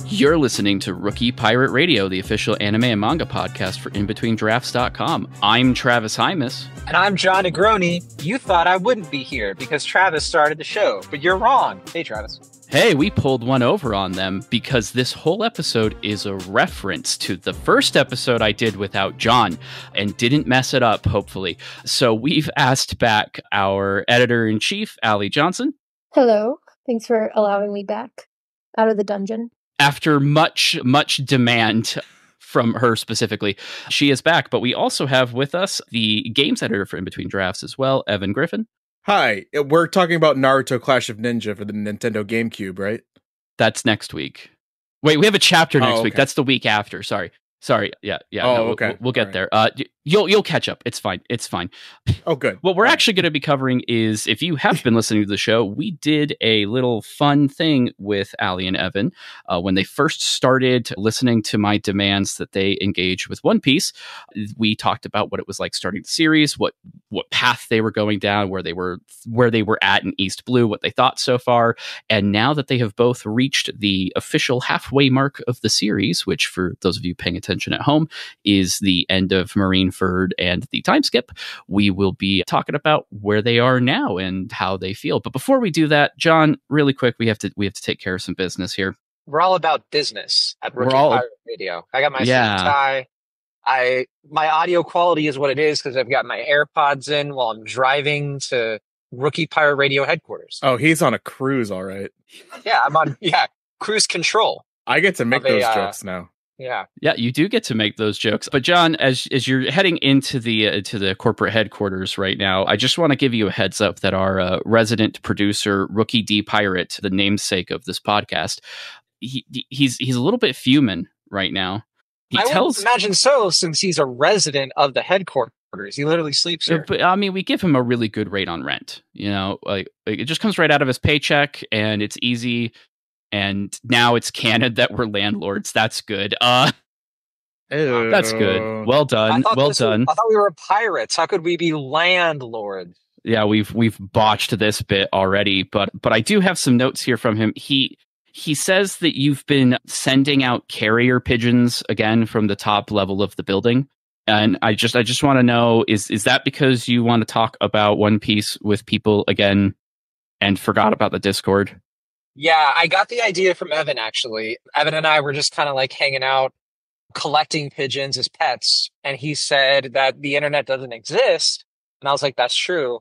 You're listening to Rookie Pirate Radio, the official anime and manga podcast for InBetweenDrafts.com. I'm Travis Hymas. And I'm John Negroni. You thought I wouldn't be here because Travis started the show, but you're wrong. Hey, Travis. Hey, we pulled one over on them because this whole episode is a reference to the first episode I did without John and didn't mess it up, hopefully. So we've asked back our editor-in-chief, Allie Johnson. Hello. Thanks for allowing me back out of the dungeon. After much demand from her specifically, she is back. But we also have with us the games editor for In Between Drafts as well, Evan Griffin. Hi, we're talking about Naruto Clash of Ninja for the Nintendo GameCube, right? That's next week. Wait, we have a chapter next week. Okay. That's the week after. Sorry. Yeah. Okay. We'll get there. You'll catch up. It's fine. Oh, good. What we're actually going to be covering is, if you have been listening to the show, we did a little fun thing with Allie and Evan when they first started listening to my demands that they engage with One Piece. We talked about what it was like starting the series, what path they were going down, where they were at in East Blue, what they thought so far, and now that they have both reached the official halfway mark of the series, which for those of you paying attention at home is the end of Marineford and the time skip, we will be talking about where they are now and how they feel. But before we do that, John, really quick, we have to take care of some business here. We're all about business at Rookie Pirate Radio. I got my suit and tie. My audio quality is what it is because I've got my AirPods in while I'm driving to Rookie Pirate Radio headquarters. Oh, he's on a cruise, all right. Yeah, I'm on cruise control. I get to make those jokes now. Yeah, you do get to make those jokes. But John, as you're heading into the corporate headquarters right now, I just want to give you a heads up that our resident producer, Rookie D Pirate, the namesake of this podcast, he's a little bit fuming right now. I would imagine so, since he's a resident of the headquarters. He literally sleeps here. But I mean, we give him a really good rate on rent. You know, like it just comes right out of his paycheck, and it's easy. And now it's canon that we're landlords. That's good. That's good. Well done. I thought we were pirates. How could we be landlords? Yeah, we've botched this bit already, but I do have some notes here from him. He says that you've been sending out carrier pigeons again from the top level of the building. And I just want to know, is that because you want to talk about One Piece with people again and forgot about the Discord? Yeah, I got the idea from Evan, actually. Evan and I were just kind of like hanging out, collecting pigeons as pets. And he said that the internet doesn't exist. And I was like, that's true.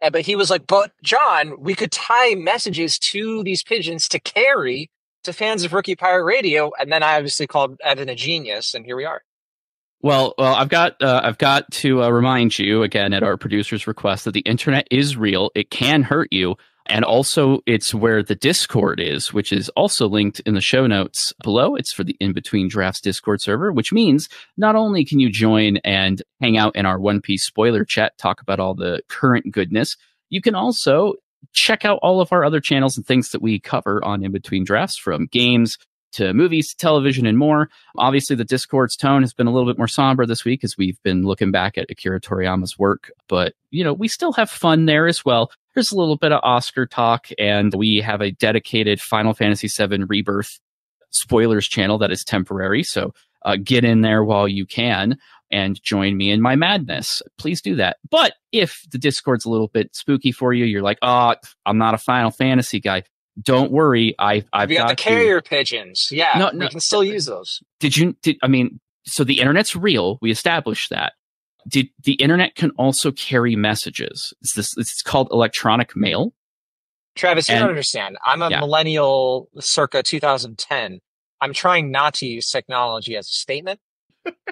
But he was like, but John, we could tie messages to these pigeons to carry to fans of Rookie Pirate Radio. And then I obviously called Evan a genius. And here we are. Well, I've got to remind you again at our producer's request that the internet is real. It can hurt you. And also, it's where the Discord is, which is also linked in the show notes below. It's for the In Between Drafts Discord server, which means not only can you join and hang out in our One Piece spoiler chat, talk about all the current goodness, you can also check out all of our other channels and things that we cover on In Between Drafts, from games to movies, television, and more. Obviously, the Discord's tone has been a little bit more somber this week as we've been looking back at Akira Toriyama's work, but, we still have fun there as well. There's a little bit of Oscar talk, and we have a dedicated Final Fantasy VII Rebirth spoilers channel that is temporary, so get in there while you can and join me in my madness. Please do that. But if the Discord's a little bit spooky for you, you're like, I'm not a Final Fantasy guy, don't worry. I've got the carrier pigeons. Yeah, no, we can still use those. So the internet's real. We established that. The internet can also carry messages. It's called electronic mail. Travis, you don't understand. I'm a millennial circa 2010. I'm trying not to use technology as a statement.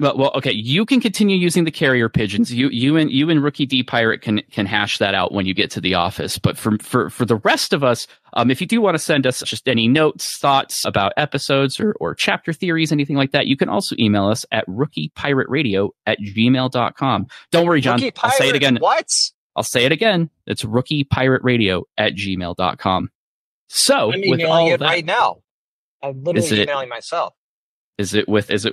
Well, okay. You can continue using the carrier pigeons. You and Rookie D Pirate can hash that out when you get to the office. But for the rest of us, if you do want to send us just any notes, thoughts about episodes or chapter theories, anything like that, you can also email us at rookiepirateradio@gmail.com. Don't worry, John. I'll say it again. What? I'll say it again. It's rookiepirateradio@gmail.com. So I'm emailing it right now. I'm literally emailing myself. Is it with It's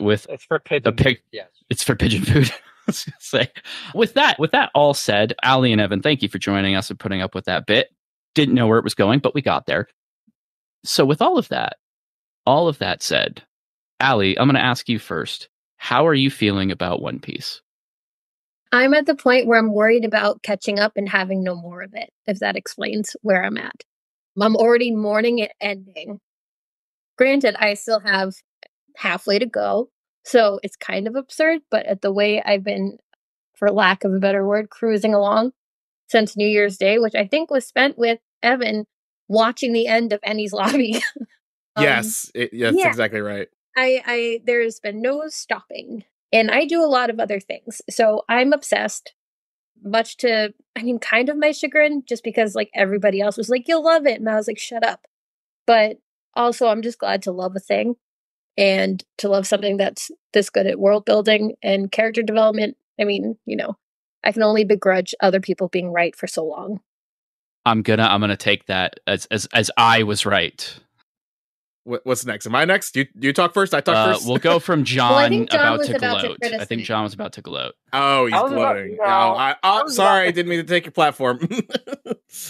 for the pigeon. pig? Yes. It's for pigeon food. I was gonna say. With that all said, Ali and Evan, thank you for joining us and putting up with that bit. Didn't know where it was going, but we got there. So with all of that said, Ali, I'm going to ask you first. How are you feeling about One Piece? I'm at the point where I'm worried about catching up and having no more of it, if that explains where I'm at. I'm already mourning it ending. Granted, I still have halfway to go, so it's kind of absurd, but at the way I've been, for lack of a better word, cruising along since New Year's Day, which I think was spent with Evan watching the end of Enies Lobby. Yes, that's exactly right. There's been no stopping. And I do a lot of other things. So I'm obsessed, much to, kind of my chagrin, just because like everybody else was like, you'll love it. And I was like, shut up. But also, I'm just glad to love a thing and to love something that's this good at world building and character development. I can only begrudge other people being right for so long. I'm gonna take that as I was right. What's next? Am I next? Do you talk first? I talk first? We'll go from John, Well, I think John about was to about to gloat. I criticize. think John was about to gloat. Oh, he's gloating. Sorry, I didn't mean to take your platform.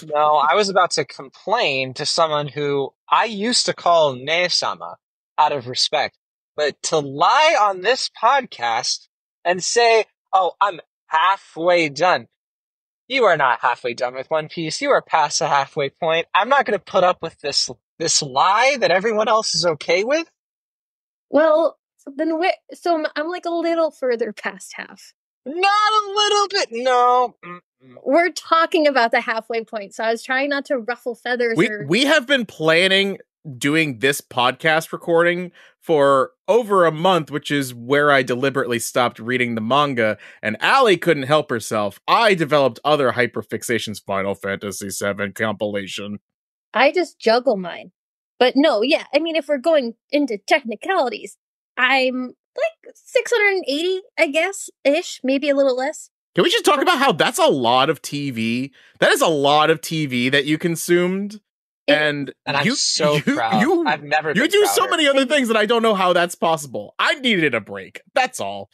No, I was about to complain to someone who I used to call Ne-sama out of respect, but to lie on this podcast and say, oh, I'm halfway done. You are not halfway done with One Piece. You are past the halfway point. I'm not going to put up with this lie that everyone else is okay with. Well, then I'm like a little further past half. Not a little bit. No. We're talking about the halfway point, so I was trying not to ruffle feathers. We have been planning doing this podcast recording for over a month, which is where I deliberately stopped reading the manga, and Ali couldn't help herself. I developed other hyperfixations. Final Fantasy VII compilation. I just juggle mine. But no, yeah, if we're going into technicalities, I'm like 680, I guess, ish, maybe a little less. Can we just talk about how that's a lot of TV? That is a lot of TV that you consumed. And I'm so proud. I've never been You do prouder. so many other things that I don't know how that's possible. I needed a break. That's all.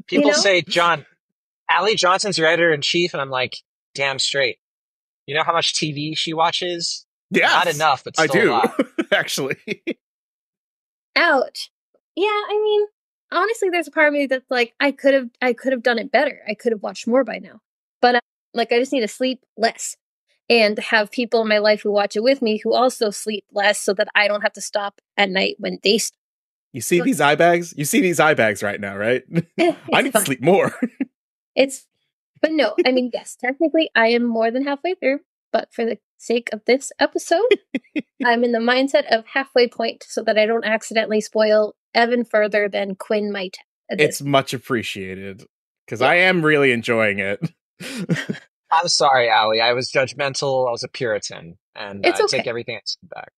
People say, John, Ali Johnson's your editor-in-chief, and I'm like, damn straight. You know how much TV she watches? Yes, not enough, but still I do. a lot. Actually. Ouch. Yeah, honestly, there's a part of me that's like, I could have done it better. I could have watched more by now. But I just need to sleep less and have people in my life who watch it with me who also sleep less, so that I don't have to stop at night when they sleep. You see these eye bags? You see these eye bags right now, right? I need to sleep more. But no, yes, technically I am more than halfway through, but for the sake of this episode, I'm in the mindset of halfway point so that I don't accidentally spoil Evan further than Quinn might. It's much appreciated, because I am really enjoying it. I'm sorry, Ali. I was judgmental. I was a Puritan, and it's okay. Take everything I said back.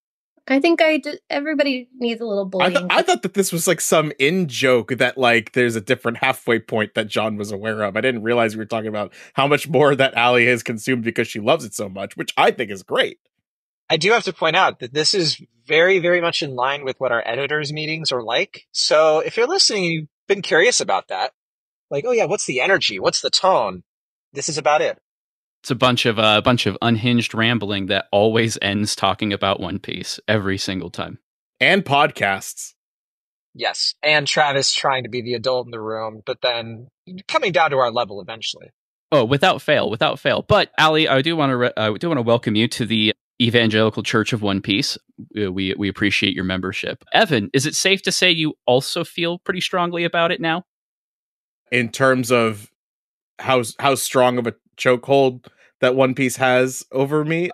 I think everybody needs a little bullying. I thought that this was like some in-joke that like there's a different halfway point that John was aware of. I didn't realize we were talking about how much more that Ali has consumed because she loves it so much, which I think is great. I do have to point out that this is very, very much in line with what our editors' meetings are like. So if you're listening and you've been curious about that, like, oh yeah, what's the energy? What's the tone? This is about it. It's a bunch of unhinged rambling that always ends talking about One Piece every single time. And podcasts. Yes. And Travis trying to be the adult in the room, but then coming down to our level eventually. Oh, without fail. But Ali, I do want to welcome you to the Evangelical Church of One Piece. We appreciate your membership. Evan, is it safe to say you also feel pretty strongly about it now? In terms of how strong of a chokehold that One Piece has over me.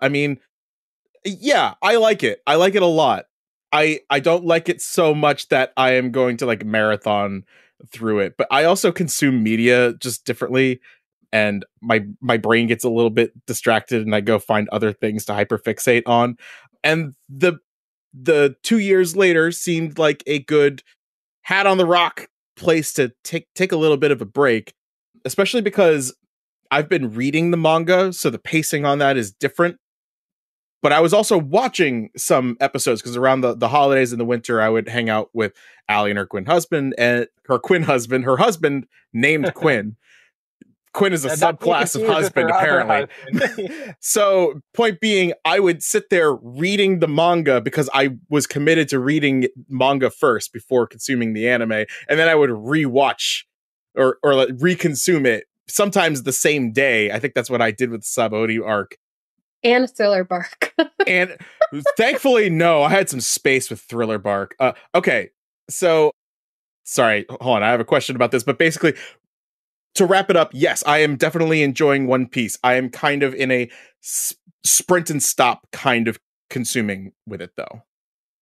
Yeah, I like it. I like it a lot. I don't like it so much that I am going to like marathon through it, but I also consume media just differently, and my brain gets a little bit distracted and I go find other things to hyperfixate on. And the 2 years later seemed like a good hat on the rock place to take a little bit of a break, especially because I've been reading the manga, so the pacing on that is different. but I was also watching some episodes because around the holidays in the winter, I would hang out with Allie and her Quinn husband, her husband named Quinn. Quinn is a subclass of husband, apparently. So, point being, I would sit there reading the manga because I was committed to reading manga first before consuming the anime, and then I would rewatch or like reconsume it sometimes the same day. I think that's what I did with the Sabaody arc. And Thriller Bark. And thankfully, no, I had some space with Thriller Bark. Okay, so sorry, hold on, I have a question about this, but basically, to wrap it up, yes, I am definitely enjoying One Piece. I am kind of in a sprint and stop kind of consuming with it, though.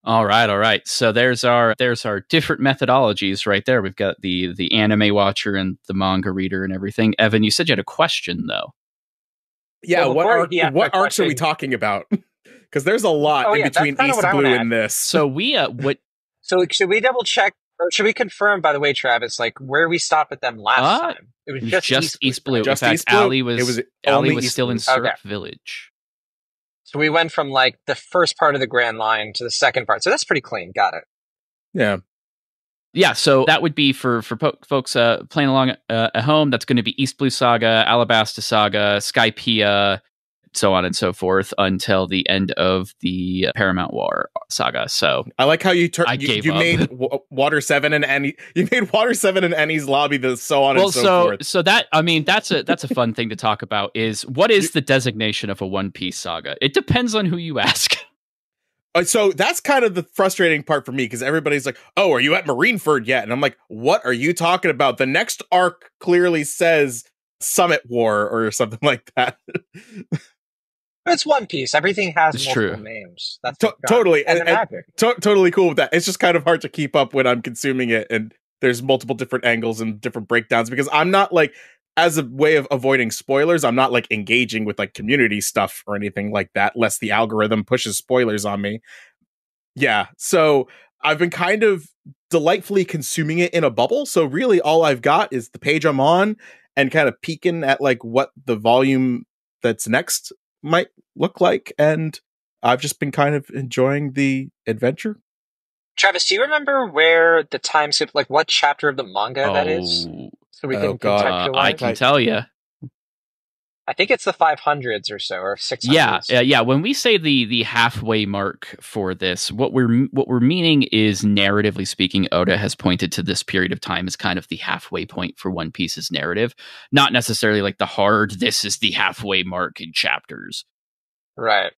All right. So there's our different methodologies right there. We've got the anime watcher and the manga reader and everything. Evan, you said you had a question though. Yeah, well, what arcs are we talking about? Because there's a lot in between East Blue and this. So So should we double check? Or should we confirm, by the way, Travis, like where we stopped with them last time? It was just East Blue. Just in fact, East Blue? Allie was still in Syrup Village. So we went from like the first part of the Grand Line to the second part. So that's pretty clean. Got it. Yeah. Yeah, so that would be for folks playing along at home. That's going to be East Blue Saga, Alabasta Saga, Skypiea, so on and so forth until the end of the Paramount War saga. So I like how you made Water 7 and Annie. You made Water 7 and Annie's Lobby the so on and so forth. So that, I mean, that's a fun thing to talk about. Is what is the designation of a One Piece saga? It depends on who you ask. So that's kind of the frustrating part for me because everybody's like, "Oh, are you at Marineford yet?" And I'm like, "What are you talking about?" The next arc clearly says Summit War or something like that. It's One Piece. Everything has multiple names. That's totally totally cool with that. It's just kind of hard to keep up when I'm consuming it, and there's multiple different angles and different breakdowns because I'm not like, as a way of avoiding spoilers, I'm not like engaging with like community stuff or anything like that, lest the algorithm pushes spoilers on me. Yeah, so I've been kind of delightfully consuming it in a bubble. So really, all I've got is the page I'm on and kind of peeking at like what the volume that's next might look like, and I've just been kind of enjoying the adventure. Travis, do you remember where the time skip, like what chapter of the manga that is? So we can contextualize. I can tell you. I think it's the 500s or so, or 600s. Yeah. When we say the halfway mark for this, what we're meaning is, narratively speaking, Oda has pointed to this period of time as kind of the halfway point for One Piece's narrative, not necessarily like the hard. This is the halfway mark in chapters, right?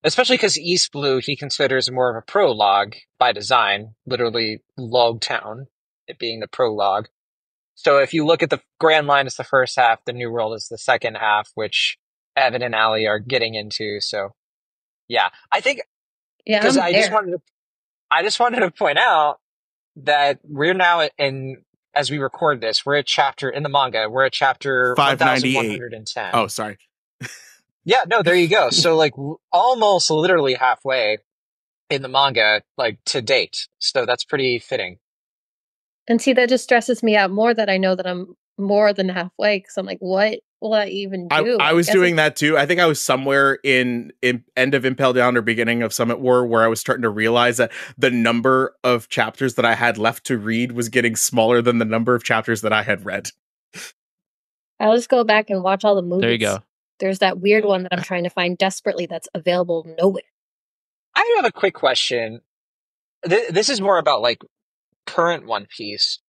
Especially because East Blue he considers more of a prologue by design, literally Log Town, it being the prologue. So if you look at the Grand Line as the first half, the New World is the second half, which Evan and Allie are getting into. So, yeah, I think because I just wanted to point out that we're now as we record this, we're at chapter in the manga. We're at chapter 598. Oh, sorry. Yeah, no, there you go. So like almost literally halfway in the manga, like to date. So that's pretty fitting. And see, that just stresses me out more that I know that I'm more than halfway because I'm like, what will I even do? I was doing that too. I think I was somewhere in end of Impel Down or beginning of Summit War where I was starting to realize that the number of chapters that I had left to read was getting smaller than the number of chapters that I had read. I'll just go back and watch all the movies. There you go. There's that weird one that I'm trying to find desperately that's available nowhere. I have a quick question. This is more about like current One Piece,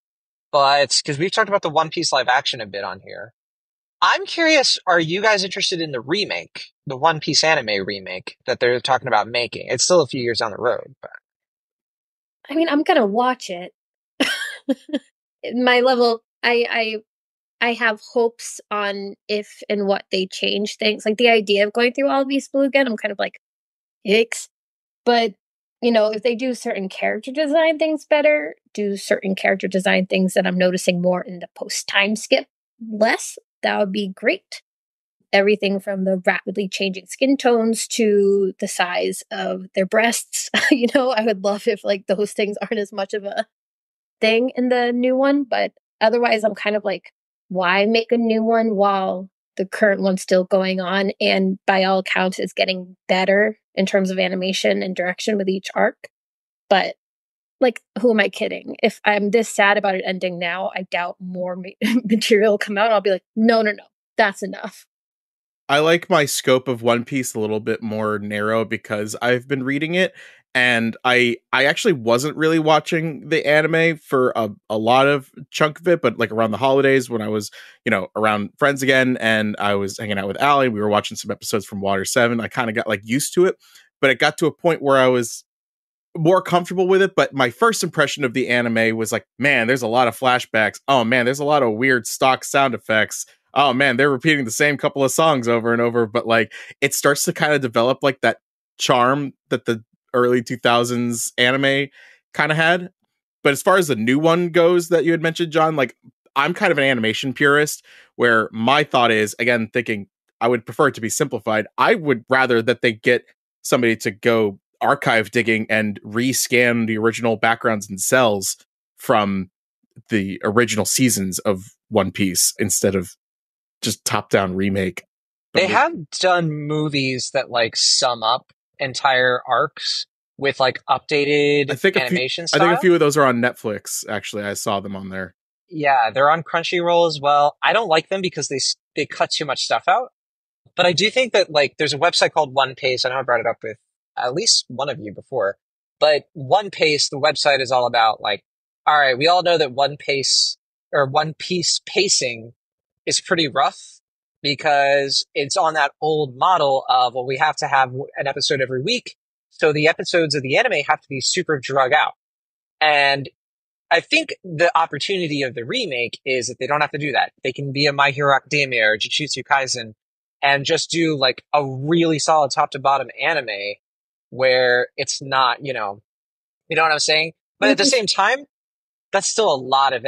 but because we've talked about the One Piece live action a bit on here, I'm curious, are you guys interested in the remake, the One Piece anime remake that they're talking about making? It's still a few years down the road, but I mean, I'm gonna watch it. My level, I have hopes on if and what they change things. Like the idea of going through all of East Blue again, I'm kind of like, yikes. But you know, if they do certain character design things better, do certain character design things that I'm noticing more in the post-time skip less, that would be great. Everything from the rapidly changing skin tones to the size of their breasts. You know, I would love if like those things aren't as much of a thing in the new one, but otherwise I'm kind of like, why make a new one while the current one still going on, and by all accounts is getting better in terms of animation and direction with each arc. But like, who am I kidding? If I'm this sad about it ending now, I doubt more material will come out. I'll be like, no, that's enough. I like my scope of One Piece a little bit more narrow because I've been reading it, and I actually wasn't really watching the anime for a lot of chunk of it, but like around the holidays when I was, around friends again, and I was hanging out with Allie, we were watching some episodes from Water 7. I kind of got like used to it, but it got to a point where I was more comfortable with it. But my first impression of the anime was like, man, there's a lot of flashbacks. Oh man, there's a lot of weird stock sound effects. Oh man, they're repeating the same couple of songs over and over. But like, it starts to kind of develop like that charm that the early 2000s anime kind of had. But as far as the new one goes that you had mentioned, John, like, I'm kind of an animation purist where my thought is, again, thinking I would prefer it to be simplified. I would rather that they get somebody to go archive digging and rescan the original backgrounds and cells from the original seasons of One Piece instead of just top-down remake. They have done movies that like sum up entire arcs with like updated animation style. I think a few of those are on Netflix. Actually, I saw them on there. Yeah, they're on Crunchyroll as well. I don't like them because they cut too much stuff out. But I do think that like there's a website called One Piece. I know I brought it up with at least one of you before. But One Piece, the website is all about like, all right, we all know that One Piece pacing is pretty rough because it's on that old model of, well, we have to have an episode every week. So the episodes of the anime have to be super drug out. And I think the opportunity of the remake is that they don't have to do that. They can be a My Hero Academia or Jujutsu Kaisen and just do like a really solid top to bottom anime where it's not, you know what I'm saying? But at the same time, that's still a lot of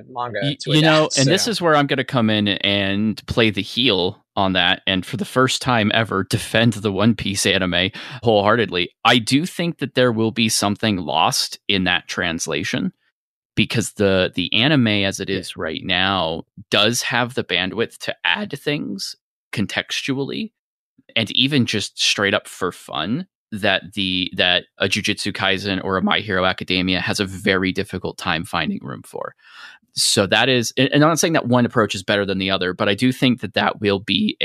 manga to adapt. And this is where I'm going to come in and play the heel on that. And for the first time ever, defend the One Piece anime wholeheartedly. I do think that there will be something lost in that translation because the anime as it is right now does have the bandwidth to add things contextually and even just straight up for fun that a Jujutsu Kaisen or a My Hero Academia has a very difficult time finding room for. So that is, and I'm not saying that one approach is better than the other, but I do think that will be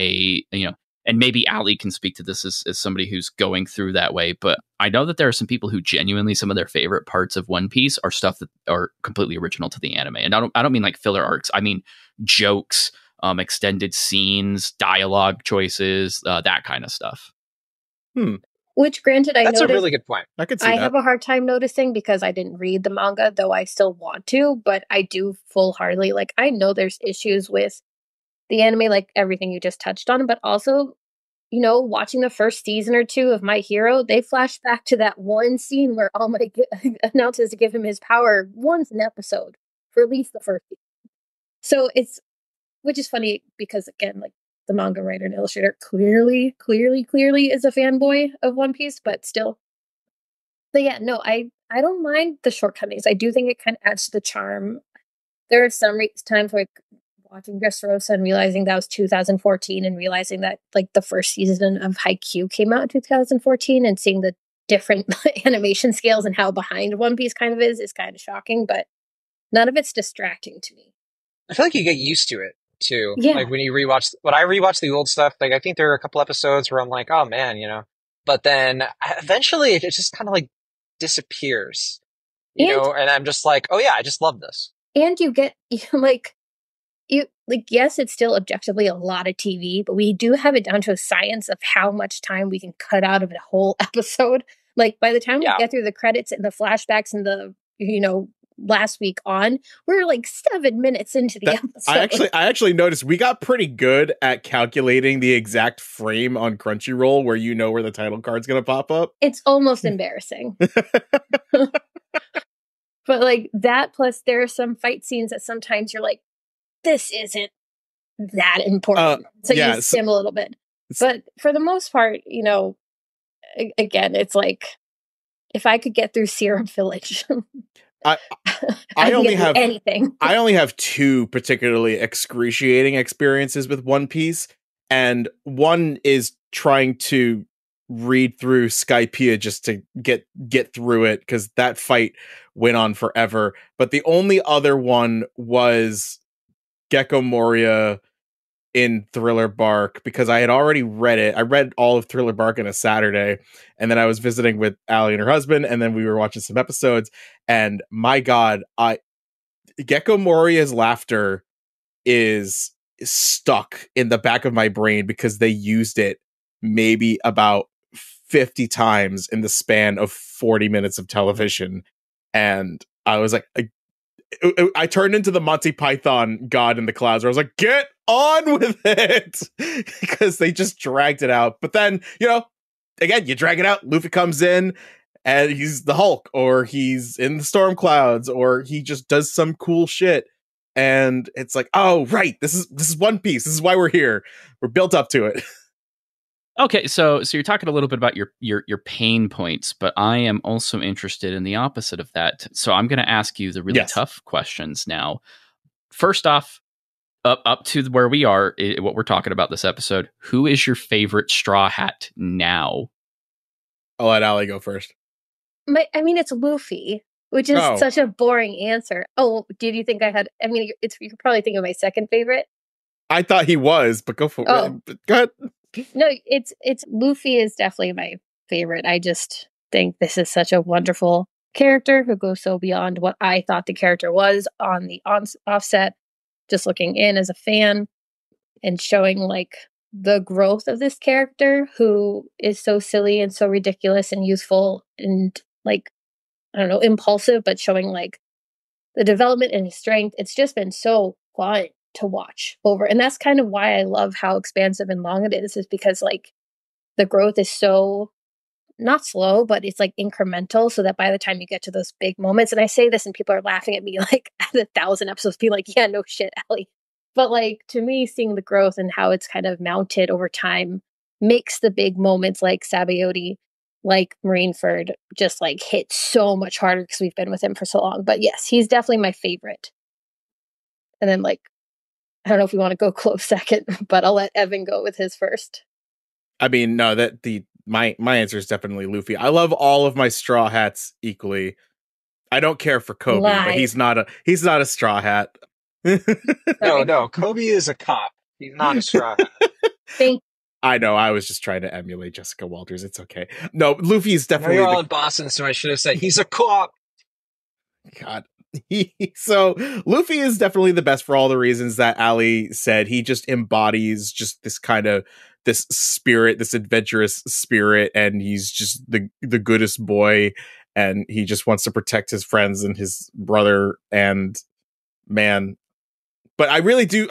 and maybe Ali can speak to this as somebody who's going through that way, but I know that there are some people who genuinely, some of their favorite parts of One Piece are stuff that are completely original to the anime. And I don't mean like filler arcs. I mean jokes, extended scenes, dialogue choices, that kind of stuff. Which, granted, that's a really good point. I could see that. I have a hard time noticing because I didn't read the manga, though I still want to, but I do full-heartedly, like, I know there's issues with the anime, like everything you just touched on, but also, watching the first season or two of My Hero, they flash back to that one scene where All Might announces to give him his power once an episode for at least the first season. So which is funny because, again, like, the manga writer and illustrator clearly is a fanboy of One Piece, but still. But yeah, no, I don't mind the shortcomings. I do think it kind of adds to the charm. There are some times like watching Dressrosa and realizing that was 2014 and realizing that like the first season of Haikyuu came out in 2014 and seeing the different animation scales and how behind One Piece kind of is kind of shocking, but none of it's distracting to me. I feel like you get used to it too. Yeah. Like when I rewatch the old stuff, like I think there are a couple episodes where I'm like, oh man, but then eventually it just kind of like disappears, and I'm just like, oh yeah, I just love this. And you get yes, it's still objectively a lot of TV, but we do have it down to a science of how much time we can cut out of a whole episode. Like by the time we get through the credits and the flashbacks and the, last week on, we're like 7 minutes into the episode. I actually noticed we got pretty good at calculating the exact frame on Crunchyroll where where the title card's gonna pop up. It's almost embarrassing. But like that, plus there are some fight scenes that sometimes you're like, this isn't that important. So you skim a little bit. But for the most part, again, it's like if I could get through Serum Village. I I only can do have anything. I only have two particularly excruciating experiences with One Piece, and one is trying to read through Skypiea just to get through it because that fight went on forever. But the only other one was Gecko Moria in Thriller Bark because I had already read it. I read all of Thriller Bark in a Saturday, and then I was visiting with Allie and her husband, and then we were watching some episodes. And my God, Gecko Moria's laughter is stuck in the back of my brain because they used it maybe about 50 times in the span of 40 minutes of television. And I was like, I turned into the Monty Python god in the clouds where I was like, get on with it because they just dragged it out. But then, again, you drag it out. Luffy comes in and he's the Hulk, or he's in the storm clouds, or he just does some cool shit. And it's like, oh, right. This is One Piece. This is why we're here. We're built up to it. Okay, so you're talking a little bit about your pain points, but I am also interested in the opposite of that. So I'm going to ask you the really tough questions now. First off, up to where we are, what we're talking about this episode, who is your favorite Straw Hat now? I'll let Allie go first. It's Luffy, which is such a boring answer. Oh, did you think I had? You could probably think of my second favorite. I thought he was, but go for it. Go ahead. No, it's Luffy is definitely my favorite. I just think this is such a wonderful character who goes so beyond what I thought the character was on the offset. Just looking in as a fan and showing like the growth of this character who is so silly and so ridiculous and youthful and like, I don't know, impulsive, but showing like the development and his strength. It's just been so fun to watch over. And that's kind of why I love how expansive and long it is because like the growth is so not slow, but it's like incremental so that by the time you get to those big moments, and I say this and people are laughing at me like at 1,000 episodes, being like, yeah, no shit, Allie. But like to me, seeing the growth and how it's kind of mounted over time makes the big moments like Sabaody, like Marineford, just like hit so much harder because we've been with him for so long. But yes, he's definitely my favorite. And then like, I don't know if we want to go close second, but I'll let Evan go with his first. I mean, no, my answer is definitely Luffy. I love all of my Straw Hats equally. I don't care for Kobe, but he's not a Straw Hat. No, Kobe is a cop. He's not a Straw Hat. I know. I was just trying to emulate Jessica Walters. It's okay. No, Luffy is definitely. You're all in Boston, so I should have said he's a cop. God. So Luffy is definitely the best for all the reasons that Ali said. He just embodies just this kind of this spirit, this adventurous spirit, and he's just the goodest boy, and he just wants to protect his friends and his brother. And man, but I really do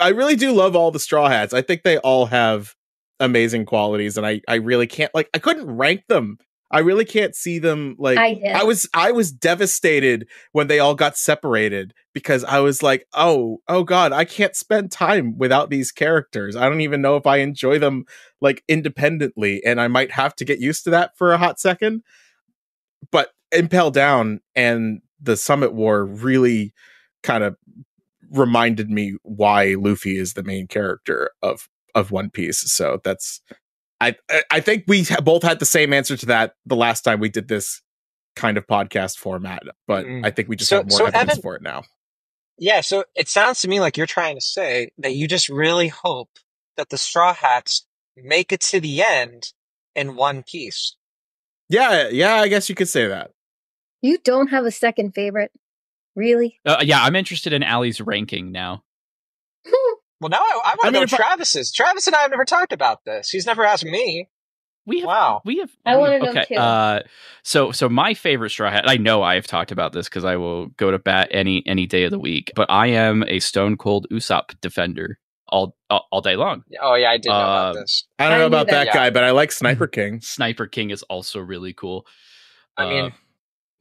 love all the Straw Hats. I think they all have amazing qualities, and I really can't I couldn't rank them. I really can't see them I was devastated when they all got separated because I was like, oh God, I can't spend time without these characters. I don't even know if I enjoy them independently, and I might have to get used to that for a hot second. But Impel Down and the Summit War really kind of reminded me why Luffy is the main character of One Piece. So that's I think we both had the same answer to that the last time we did this kind of podcast format, but I think we just have more evidence for it now. Yeah, so it sounds to me like you're trying to say that you just really hope that the Straw Hats make it to the end in One Piece. Yeah, I guess you could say that. You don't have a second favorite? Really? Yeah, I'm interested in Allie's ranking now. Well, now I want to know Travis's. Travis and I have never talked about this. He's never asked me. We have. I want to know too. So my favorite Straw Hat. I know I have talked about this because I will go to bat any day of the week. But I am a Stone Cold Usopp defender all day long. Oh yeah, I did know about this. I don't know about that guy, but I like Sniper King. Sniper King is also really cool. I mean.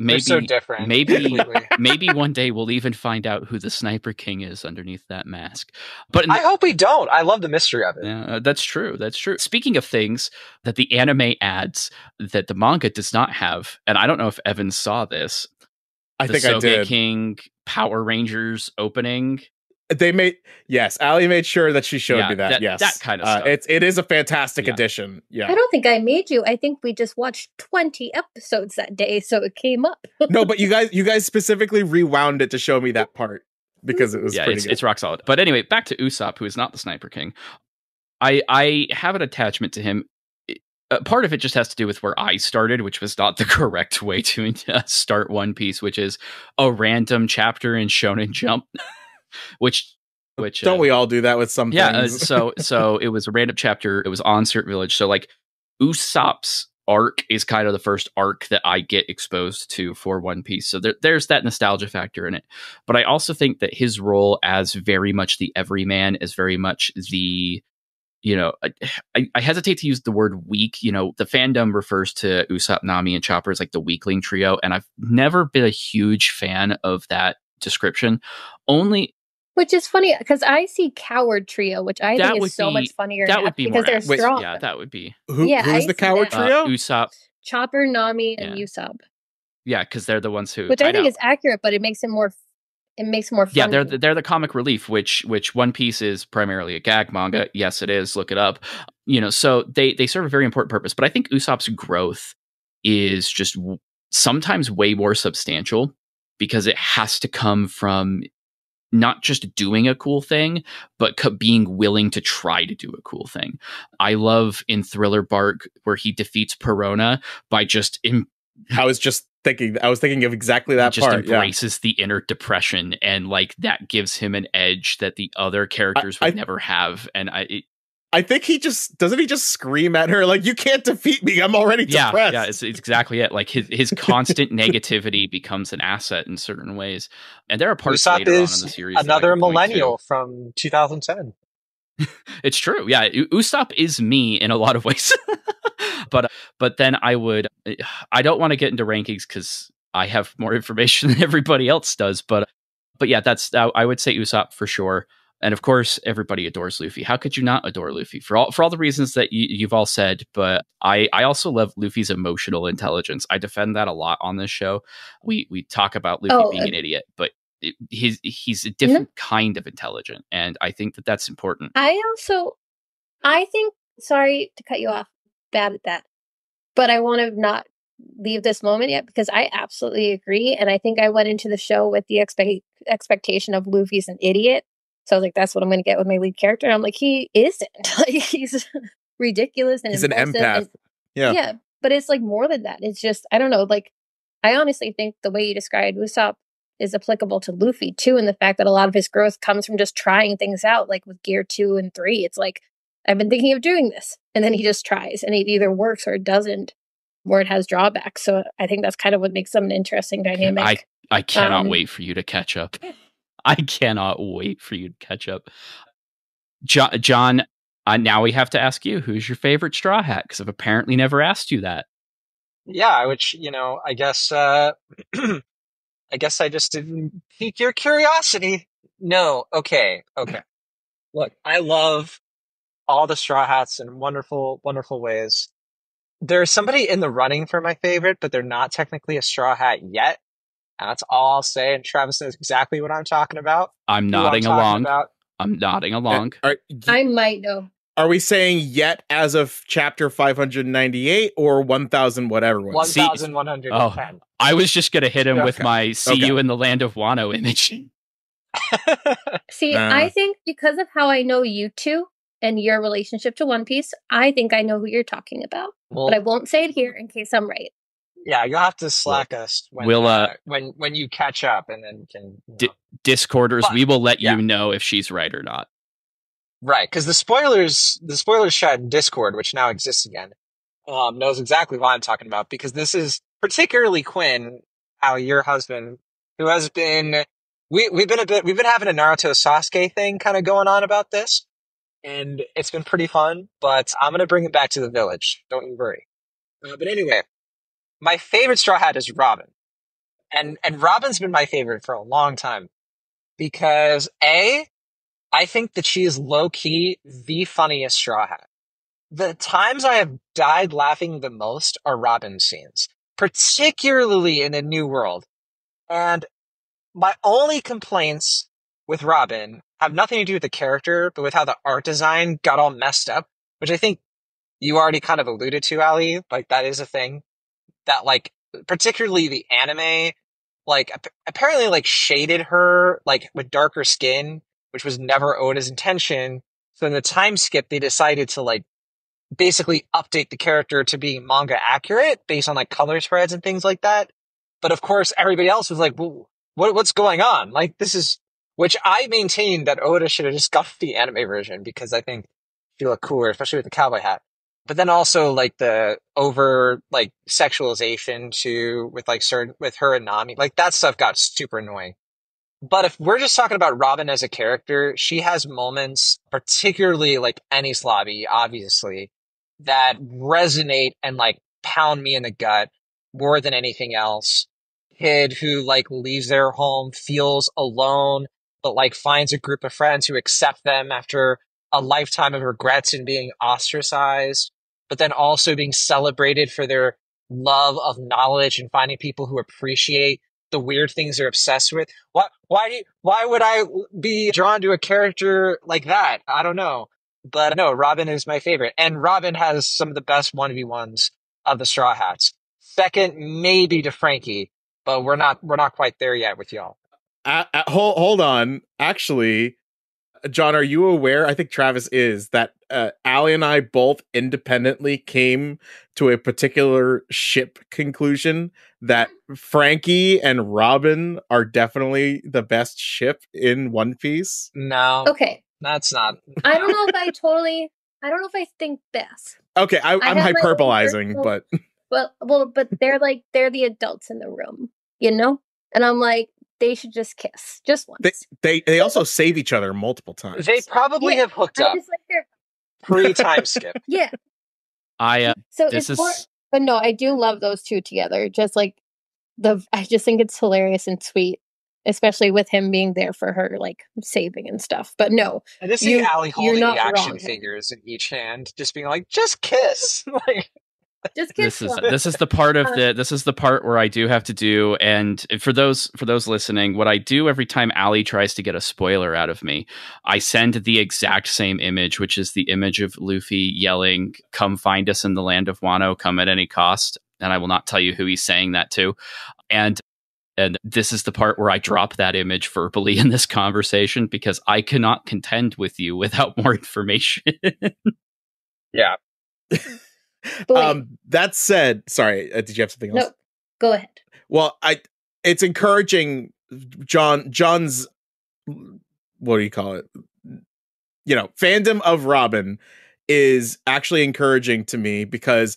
Maybe, they're so different. Maybe one day we'll even find out who the Sniper King is underneath that mask. But I hope we don't. I love the mystery of it. Yeah, that's true. Speaking of things that the anime adds that the manga does not have, and I don't know if Evan saw this. I the think I Soge did. King Power Rangers opening. They made Allie made sure that she showed me that. Yes, that kind of stuff. It is a fantastic addition. Yeah, I don't think I made you. I think we just watched 20 episodes that day, so it came up. No, but you guys specifically rewound it to show me that part because it was pretty good. It's rock solid. But anyway, back to Usopp, who is not the Sniper King. I have an attachment to him. Part of it just has to do with where I started, which was not the correct way to start One Piece, which is a random chapter in Shonen Jump. which don't we all do that with some things? So it was a random chapter. It was on Cert Village. So like Usopp's arc is kind of the first arc that I get exposed to for One Piece. So there's that nostalgia factor in it. But I also think that his role as very much the everyman is very much the, I hesitate to use the word weak. The fandom refers to Usopp, Nami, and Chopper as like the weakling trio. And I've never been a huge fan of that description. Which is funny because I see Coward Trio, which I think is so much funnier. That would be because they're strong. Yeah, that would be. Who's the Coward Trio? Usopp, Chopper, Nami, and Usopp. Yeah, because they're the ones who. Which I think is accurate, but it makes it more. It makes more. Funny. Yeah, they're the comic relief, which One Piece is primarily a gag manga. Yes, it is. Look it up. So they serve a very important purpose. But I think Usopp's growth is just sometimes way more substantial because it has to come from not just doing a cool thing, but being willing to try to do a cool thing. I love in Thriller Bark where he defeats Perona by just. I was thinking of exactly that just part. Embraces the inner depression, and like that gives him an edge that the other characters would never have. And I think he just scream at her like, "You can't defeat me. I'm already depressed." Yeah, it's exactly it. Like his constant negativity becomes an asset in certain ways. And there are parts Usopp later on in the is series. another millennial from 2010. It's true. Yeah, Usopp is me in a lot of ways. But then I don't want to get into rankings because I have more information than everybody else does. But yeah, I would say Usopp for sure. And of course, everybody adores Luffy. How could you not adore Luffy for all the reasons that you've all said? But I also love Luffy's emotional intelligence. I defend that a lot on this show. We talk about Luffy being an idiot, but he's a different kind of intelligent, and I think that's important. I think. Sorry to cut you off. Bad at that, but I want to not leave this moment yet because I absolutely agree, and I think I went into the show with the expectation of Luffy's an idiot. So I was like, that's what I'm going to get with my lead character. And I'm like, he isn't. Like, he's ridiculous and he's an empath. Yeah, but it's like more than that. It's just, I don't know. Like, I honestly think the way you described Usopp is applicable to Luffy too, and the fact that a lot of his growth comes from just trying things out. Like with Gear 2 and 3, it's like, I've been thinking of doing this, and then he just tries, and it either works or it doesn't, or it has drawbacks. So I think that's kind of what makes them an interesting dynamic. I cannot wait for you to catch up. I cannot wait for you to catch up. John, now we have to ask you, who's your favorite Straw Hat? Because I've apparently never asked you that. Yeah, which, I guess I just didn't pique your curiosity. No, okay. Look, I love all the Straw Hats in wonderful, wonderful ways. There's somebody in the running for my favorite, but they're not technically a Straw Hat yet. And that's all I'll say. And Travis knows exactly what I'm talking about. I'm nodding along. I'm nodding along. I might know. Are we saying yet as of chapter 598 or 1000 whatever? 1110. Oh, I was just going to hit him with my "See you in the land of Wano" image. See, I think because of how I know you two and your relationship to One Piece, I think I know who you're talking about. Well, but I won't say it here in case I'm right. Yeah, you'll have to slack us when you catch up, and then can Discorders. We will let you know if she's right or not. Right, because the spoilers chat in Discord, which now exists again, knows exactly what I'm talking about. Because this is particularly Quinn, your husband, who has been we've been having a Naruto Sasuke thing kind of going on about this, and it's been pretty fun. But I'm gonna bring it back to the village. Don't you worry. But anyway. My favorite Straw Hat is Robin. And Robin's been my favorite for a long time. Because I think that she is low-key the funniest Straw Hat. The times I have died laughing the most are Robin scenes. Particularly in the New World. And my only complaints with Robin have nothing to do with the character, but with how the art design got all messed up, which I think you already kind of alluded to, Ali. Like, that is a thing that, like, particularly the anime, like, apparently, like, shaded her, like, with darker skin, which was never Oda's intention. So in the time skip, they decided to, like, basically update the character to being manga accurate based on, like, color spreads and things like that. But of course, everybody else was like, well, what's going on? Like, this is, which I maintain that Oda should have just got the anime version because I think she looked cooler, especially with the cowboy hat. But then also like the over like sexualization too with like certain with her and Nami, like that stuff got super annoying. But if we're just talking about Robin as a character, she has moments, particularly like Enies Lobby, obviously, that resonate and like pound me in the gut more than anything else. Kid who like leaves their home, feels alone, but like finds a group of friends who accept them after a lifetime of regrets and being ostracized, but then also being celebrated for their love of knowledge and finding people who appreciate the weird things they're obsessed with. Why would I be drawn to a character like that? I don't know. But no, Robin is my favorite. And Robin has some of the best 1v1s of the Straw Hats. Second, maybe to Frankie, but we're not quite there yet with y'all. Hold on. Actually, John, are you aware? I think Travis is that Ali and I both independently came to a particular ship conclusion that Frankie and Robin are definitely the best ship in One Piece. No. Okay. That's not. I don't know if I think this. Okay, I'm hyperbolizing, but but they're the adults in the room, you know? And I'm like, they should just kiss just once. They also save each other multiple times. They probably have hooked up pre-time skip. Yeah. But no, I do love those two together. Just like I just think it's hilarious and sweet, especially with him being there for her, like saving and stuff. But no, I just see Ali holding the action figures in each hand, just being like, "Just kiss." Like, just kiss. This is the part of this is the part where I do have to do. And for those listening, what I do every time Ali tries to get a spoiler out of me, I send the exact same image, which is the image of Luffy yelling, "Come find us in the land of Wano, come at any cost." And I will not tell you who he's saying that to. And this is the part where I drop that image verbally in this conversation because I cannot contend with you without more information. Yeah. That said, sorry, did you have something else? No, go ahead. Well, it's encouraging John's, what do you call it? Fandom of Robin is actually encouraging to me because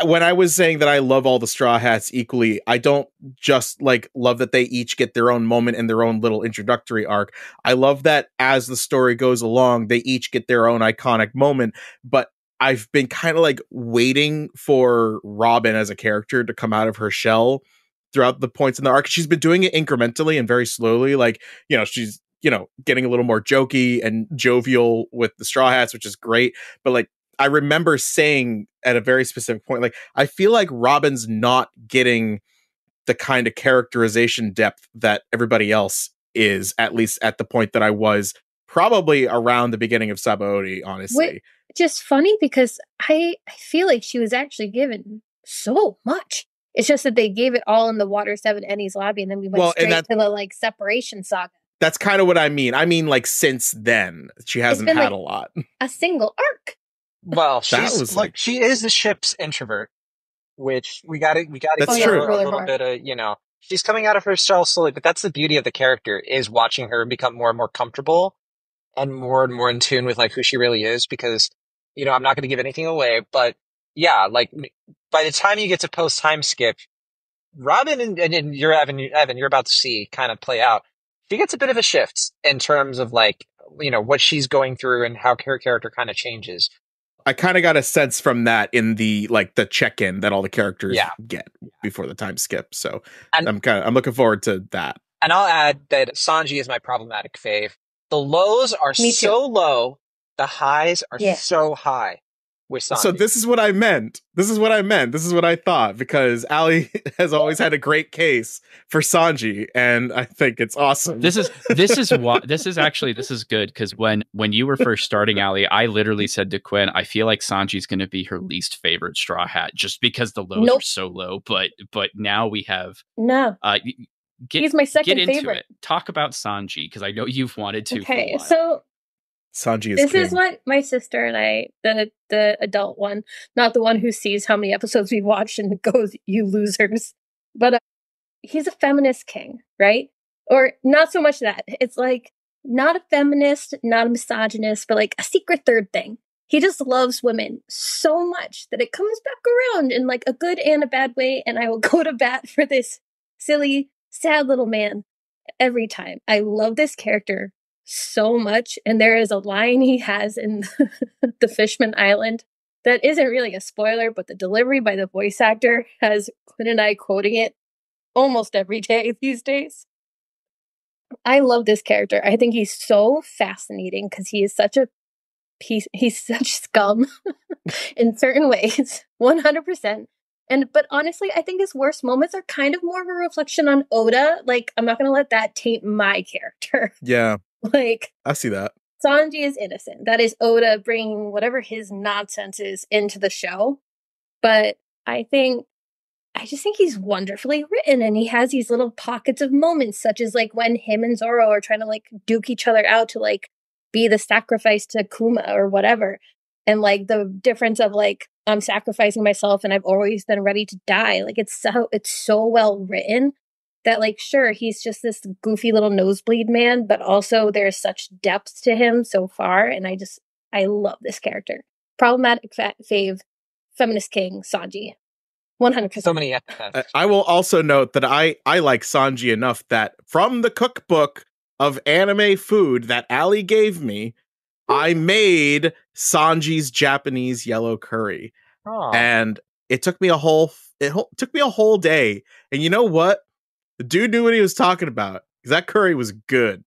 when I was saying that I love all the Straw Hats equally, I don't just love that they each get their own moment and their own little introductory arc. I love that as the story goes along, they each get their own iconic moment, but I've been kind of waiting for Robin as a character to come out of her shell throughout the points in the arc. She's been doing it incrementally and very slowly. She's, getting a little more jokey and jovial with the Straw Hats, which is great. But I remember saying at a very specific point, I feel like Robin's not getting the kind of characterization depth that everybody else is, at least at the point that I was probably around the beginning of Sabaody, honestly. Just funny because I feel like she was actually given so much. It's just that they gave it all in the Water 7 Enies Lobby, and then we went straight to the separation saga. That's kind of what I mean. I mean, since then, she hasn't had a lot. A single arc. Well, she is the ship's introvert, which we gotta that's give her true. a little bit of, she's coming out of her shell slowly, but that's the beauty of the character, is watching her become more and more comfortable and more in tune with who she really is, because I'm not going to give anything away, but yeah, by the time you get to post time skip, Robin and you're Evan, you're about to see kind of play out. She gets a bit of a shift in terms of what she's going through and how her character kind of changes. I kind of got a sense from that in the the check-in that all the characters get before the time skip. So I'm looking forward to that. And I'll add that Sanji is my problematic fave. The lows are so low, the highs are so high. with Sanji. So this is what I meant. This is what I thought, because Ali has always had a great case for Sanji, and I think it's awesome. This is good, because when you were first starting, Ali, I literally said to Quinn, I feel like Sanji's going to be her least favorite Straw Hat, just because the lows are so low. But now we have he's my second get into favorite. it. Talk about Sanji, because I know you've wanted to. Okay, so Sanji is this king. is what my sister and I, the adult one, not the one who sees how many episodes we've watched and goes, "You losers," but he's a feminist king, right? Or not so much that. It's like not a feminist, not a misogynist, but like a secret third thing. He just loves women so much that it comes back around in like a good and a bad way, and I will go to bat for this silly, sad little man every time. I love this character so much, and there is a line he has in the Fishman Island that isn't really a spoiler, but the delivery by the voice actor has Quinn and I quoting it almost every day these days. I love this character. I think he's so fascinating because he is such a piece. He's such scum in certain ways, 100%. But honestly, I think his worst moments are kind of more of a reflection on Oda. Like, I'm not going to let that taint my character. Yeah. Like, I see that. Sanji is innocent. That is Oda bringing whatever his nonsense is into the show. But I just think he's wonderfully written, and he has these little pockets of moments, such as like when him and Zoro are trying to like duke each other out to like be the sacrifice to Kuma or whatever. And like the difference of like, I'm sacrificing myself and I've always been ready to die. Like it's so well written that like, sure, he's just this goofy little nosebleed man, but also there's such depth to him so far. And I love this character. Problematic fave, feminist king, Sanji. 100%. So many epithets. I will also note that I like Sanji enough that from the cookbook of anime food that Ali gave me, I made Sanji's Japanese yellow curry. Aww. And it took me a whole day. And you know what? The dude knew what he was talking about, because that curry was good.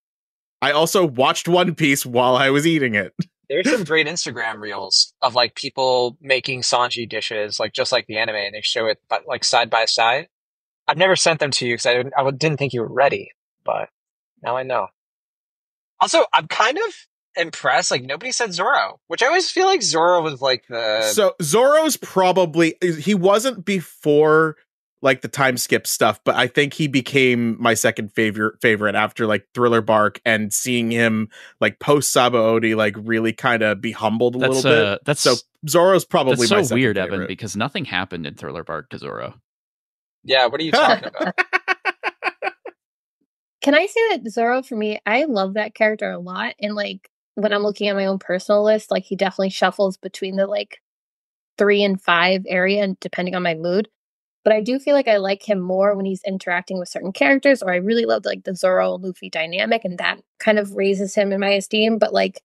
I also watched One Piece while I was eating it. There's some great Instagram reels of like people making Sanji dishes, like just like the anime, and they show it but like side by side. I've never sent them to you because I didn't think you were ready, but now I know. Also, I'm kind of impressed. Like nobody said Zoro, which I always feel like Zoro was like the. So Zoro's probably, he wasn't before like the time skip stuff, but I think he became my second favorite after like Thriller Bark, and seeing him like post Sabaody like really kind of be humbled a little bit. So Zoro's probably that's my so second weird, favorite. Evan, because nothing happened in Thriller Bark to Zoro. Yeah, what are you talking about? Can I say that Zoro, for me, I love that character a lot. And like when I'm looking at my own personal list, like he definitely shuffles between the like 3 and 5 area, and depending on my mood. But I do feel like I like him more when he's interacting with certain characters, or I really love like the Zoro-Luffy dynamic, and that kind of raises him in my esteem. But like,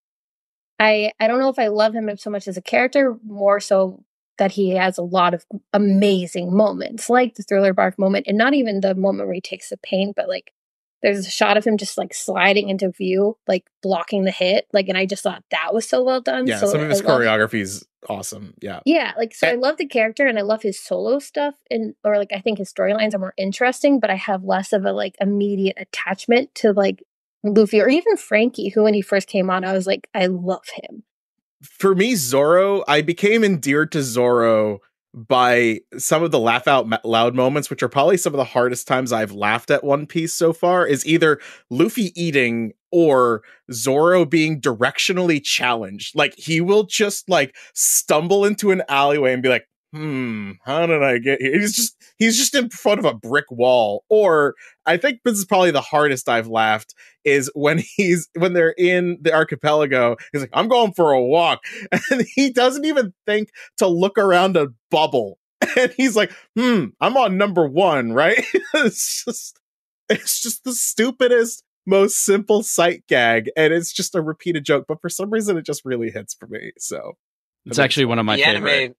I don't know if I love him so much as a character, more so that he has a lot of amazing moments, like the Thriller Bark moment, and not even the moment where he takes the pain, but like there's a shot of him just like sliding into view, like blocking the hit. Like, and I just thought that was so well done. Yeah, so some of his choreography is awesome. Yeah. Yeah, like so I love the character and I love his solo stuff, or like I think his storylines are more interesting, but I have less of a like immediate attachment to like Luffy or even Frankie, who when he first came on, I was like, I love him. For me, Zoro, I became endeared to Zoro by some of the laugh out loud moments, which are probably some of the hardest times I've laughed at One Piece so far, is either Luffy eating or Zoro being directionally challenged. Like he will just like stumble into an alleyway and be like, how did I get here? He's just in front of a brick wall. Or I think this is probably the hardest I've laughed is when they're in the archipelago. He's like, I'm going for a walk. And he doesn't even think to look around a bubble. And he's like, I'm on number 1, right? It's just the stupidest, most simple sight gag. And it's just a repeated joke. But for some reason, it just really hits for me. So it's actually one of my favorite.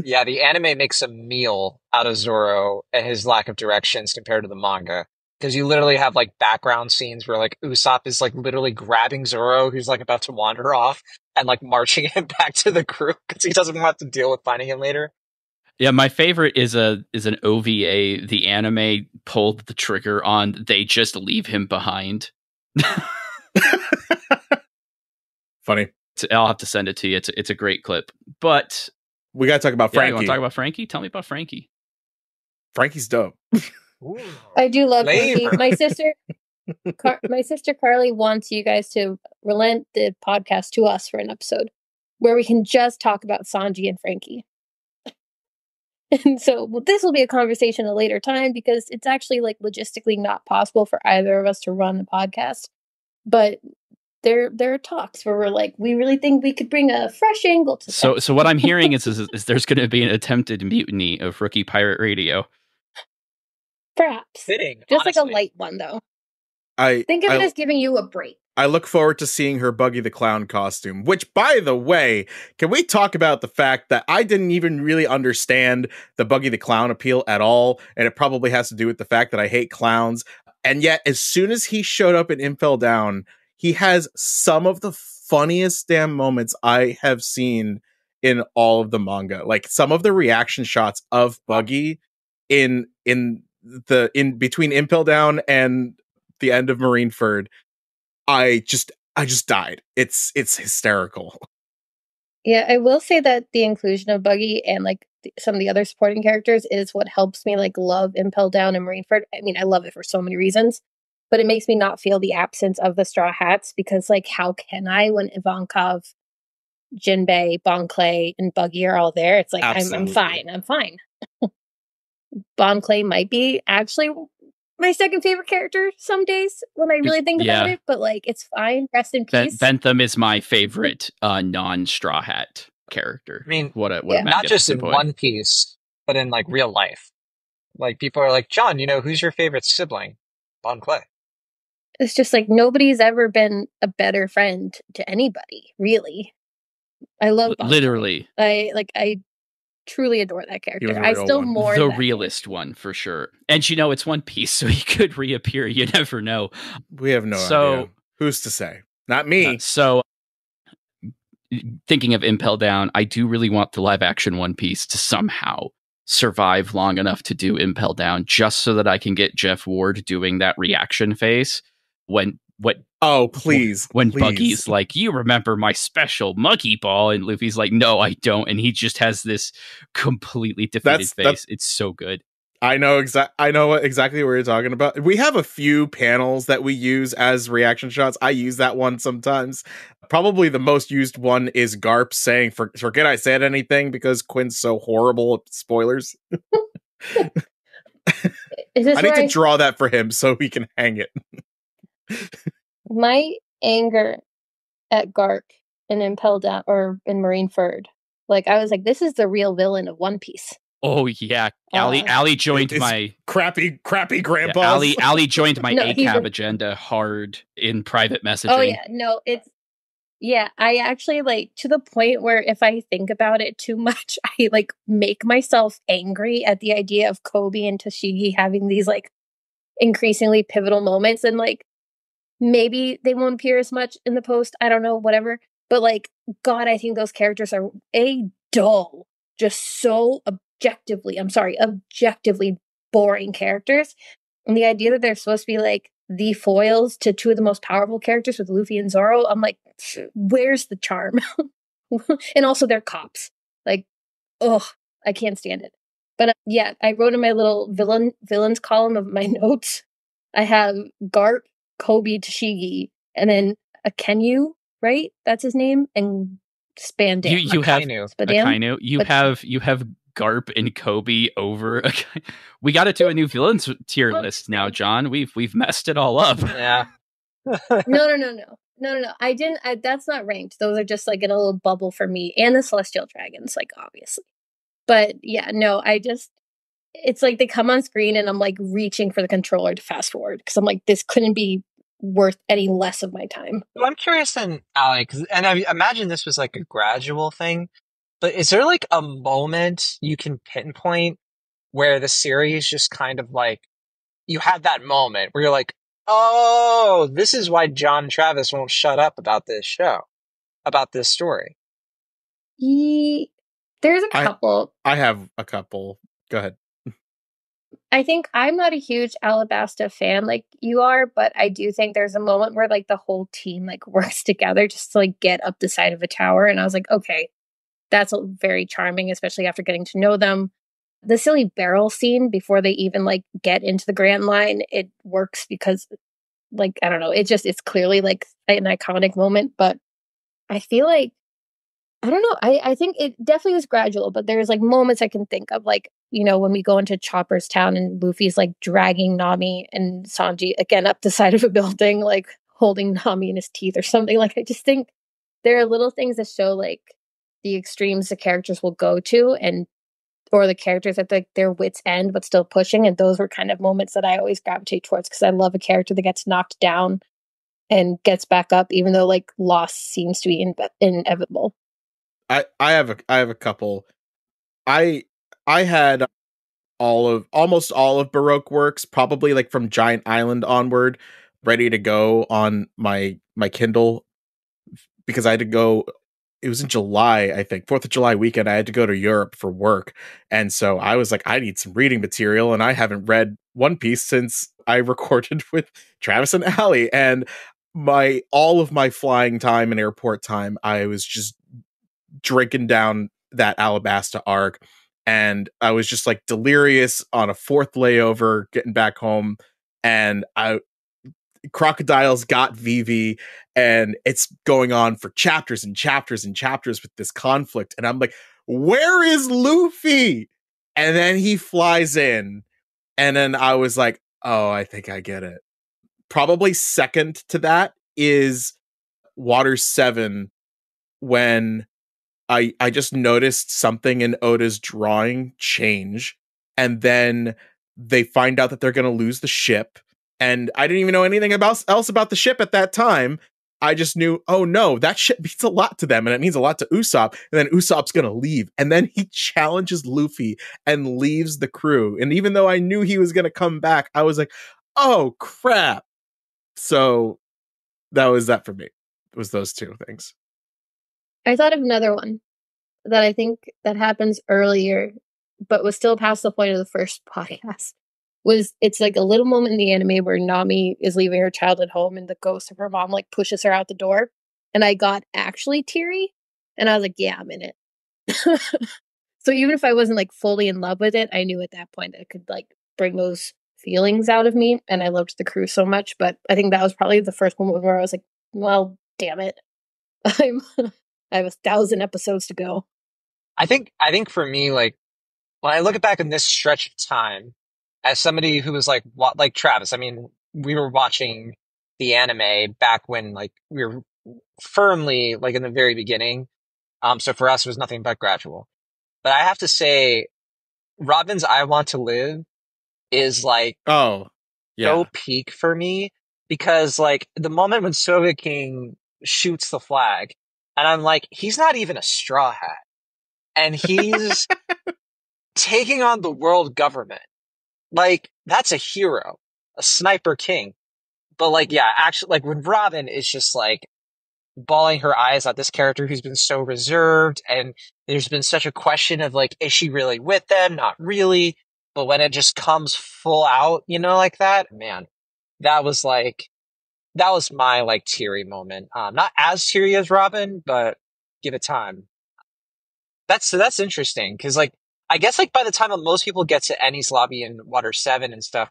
Yeah, the anime makes a meal out of Zoro and his lack of directions compared to the manga. Because you literally have like background scenes where like Usopp is like literally grabbing Zoro, who's like about to wander off, and like marching him back to the group because he doesn't want to deal with finding him later. Yeah, my favorite is an OVA. The anime pulled the trigger on they just leave him behind. Funny. I'll have to send it to you. It's a great clip. But we gotta talk about Frankie. You want to talk about Frankie? Tell me about Frankie. Frankie's dope. Ooh, I do love flavor. Frankie. My sister Carly wants you guys to relent the podcast to us for an episode where we can just talk about Sanji and Frankie. And so this will be a conversation at a later time because it's actually like logistically not possible for either of us to run the podcast. But there are talks where we're like, we really think we could bring a fresh angle to So what I'm hearing is there's going to be an attempted mutiny of Rookie Pirate Radio. Perhaps. Fitting, just honestly. like a light one, though. I think of it as giving you a break. I look forward to seeing her Buggy the Clown costume, which, by the way, can we talk about the fact that I didn't even really understand the Buggy the Clown appeal at all, and it probably has to do with the fact that I hate clowns, and yet as soon as he showed up in Impel Down, he has some of the funniest damn moments I have seen in all of the manga. Like, some of the reaction shots of Buggy in between Impel Down and the end of Marineford, I just died. It's hysterical. Yeah, I will say that the inclusion of Buggy and like some of the other supporting characters is what helps me like love Impel Down and Marineford. I mean, I love it for so many reasons, but it makes me not feel the absence of the Straw Hats because like how can I when Ivankov, Jinbei, Bon Clay, and Buggy are all there? It's like I'm fine. Bon Clay might be actually my second favorite character some days when I really think about it, but like it's fine. Rest in peace. Bentham is my favorite non-Straw Hat character. I mean, not just in One Piece, but in like real life. Like people are like, John, who's your favorite sibling? Bon Clay. It's just like nobody's ever been a better friend to anybody, really. I love Bon literally. Clay. I truly adore that character. I still more the realist one for sure. And it's One Piece, so he could reappear. You never know. We have no idea. Who's to say? Not me. So thinking of Impel Down, I do really want the live action One Piece to somehow survive long enough to do Impel Down, just so that I can get Jeff Ward doing that reaction face when Buggy's like, you remember my special monkey ball, and Luffy's like, no, I don't, and he just has this completely defeated face. It's so good. I know exactly what you're talking about. We have a few panels that we use as reaction shots. I use that one sometimes. Probably the most used one is Garp saying, forget I said anything, because Quinn's so horrible at spoilers. I need to draw that for him so we can hang it. My anger at Garp in Impel Down or in Marineford, like I was like, this is the real villain of One Piece. Oh yeah, Ali joined my crappy grandpa. Yeah, Ali joined my ACAB agenda hard in private messaging. Oh yeah, no, I actually like to the point where if I think about it too much, I like make myself angry at the idea of Kobe and Tashigi having these like increasingly pivotal moments, and like maybe they won't appear as much in the post. I don't know, whatever. But like, God, I think those characters are dull, just so objectively boring characters. And the idea that they're supposed to be like the foils to two of the most powerful characters with Luffy and Zoro, I'm like, where's the charm? And also they're cops. Like, I can't stand it. But yeah, I wrote in my little villains column of my notes, I have Garp, Kobe, Tashigi, and then Akainu, right? That's his name, and Spandam. You have Akainu. You have Garp and Kobe over. We got to do a new villains tier list now, John. We've messed it all up. Yeah. No. I didn't. That's not ranked. Those are just like in a little bubble for me, and the Celestial Dragons, like obviously. But yeah, no. It's like they come on screen and I'm like reaching for the controller to fast forward because I'm like, this couldn't be worth any less of my time. Well, I'm curious then, Alex, and I imagine this was like a gradual thing, but is there like a moment you can pinpoint where the series just kind of like you had that moment where you're like, oh, this is why John Travis won't shut up about this show, about this story. There's a couple. I have a couple. Go ahead. I think I'm not a huge Alabasta fan like you are, but I do think there's a moment where like the whole team like works together just to like get up the side of a tower. And I was like, okay, that's very charming, especially after getting to know them. The silly barrel scene before they even like get into the Grand Line, it works because like, I don't know, it's clearly like an iconic moment, but I feel like, I don't know, I think it definitely was gradual, but there's like moments I can think of, like, you know, when we go into Chopper's town and Luffy's like dragging Nami and Sanji again up the side of a building, like holding Nami in his teeth or something. Like, I just think there are little things that show like the extremes the characters will go to, and or the characters at their wits end but still pushing, and those were kind of moments that I always gravitate towards, because I love a character that gets knocked down and gets back up even though like loss seems to be inevitable. I have a couple. I had almost all of Baroque works, probably like from Giant Island onward, ready to go on my Kindle, because I had to go. It was in July, I think, 4th of July weekend. I had to go to Europe for work. And so I was like, I need some reading material. And I haven't read One Piece since I recorded with Travis and Allie. And all of my flying time and airport time, I was just drinking down that Alabasta arc. And I was just like delirious on a 4th layover getting back home. And Crocodile's got Vivi, and it's going on for chapters and chapters and chapters with this conflict. And I'm like, where is Luffy? And then he flies in, and then I was like, oh, I think I get it. Probably second to that is Water 7, when I just noticed something in Oda's drawing change, and then they find out that they're going to lose the ship. And I didn't even know anything else about the ship at that time. I just knew, oh no, that ship means a lot to them, and it means a lot to Usopp. And then Usopp's going to leave. And then he challenges Luffy and leaves the crew. And even though I knew he was going to come back, I was like, oh crap. So that was that for me. It was those two things. I thought of another one that I think that happens earlier, but was still past the point of the first podcast. It's like a little moment in the anime where Nami is leaving her childhood home and the ghost of her mom like pushes her out the door, and I got actually teary, and I was like, yeah, I'm in it. So even if I wasn't like fully in love with it, I knew at that point that it could like bring those feelings out of me, and I loved the crew so much. But I think that was probably the first moment where I was like, well, damn it, I have 1,000 episodes to go. I think for me, like, when I look back in this stretch of time, as somebody who was like Travis, I mean, we were watching the anime back when like we were firmly like in the very beginning. So for us, it was nothing but gradual. But I have to say, Robin's "I Want to Live" is like, oh yeah, so peak for me, because like the moment when Sogeking shoots the flag, and I'm like, he's not even a straw hat, and he's taking on the world government. Like, that's a hero, a sniper king. But like, yeah, actually, like when Robin is just like bawling her eyes at this character who's been so reserved, and there's been such a question of like, is she really with them? Not really. But when it just comes full out, you know, like that, man, that was my like teary moment. Not as teary as Robin, but give it time. That's interesting, because like, I guess like by the time that most people get to Enies Lobby and Water 7 and stuff,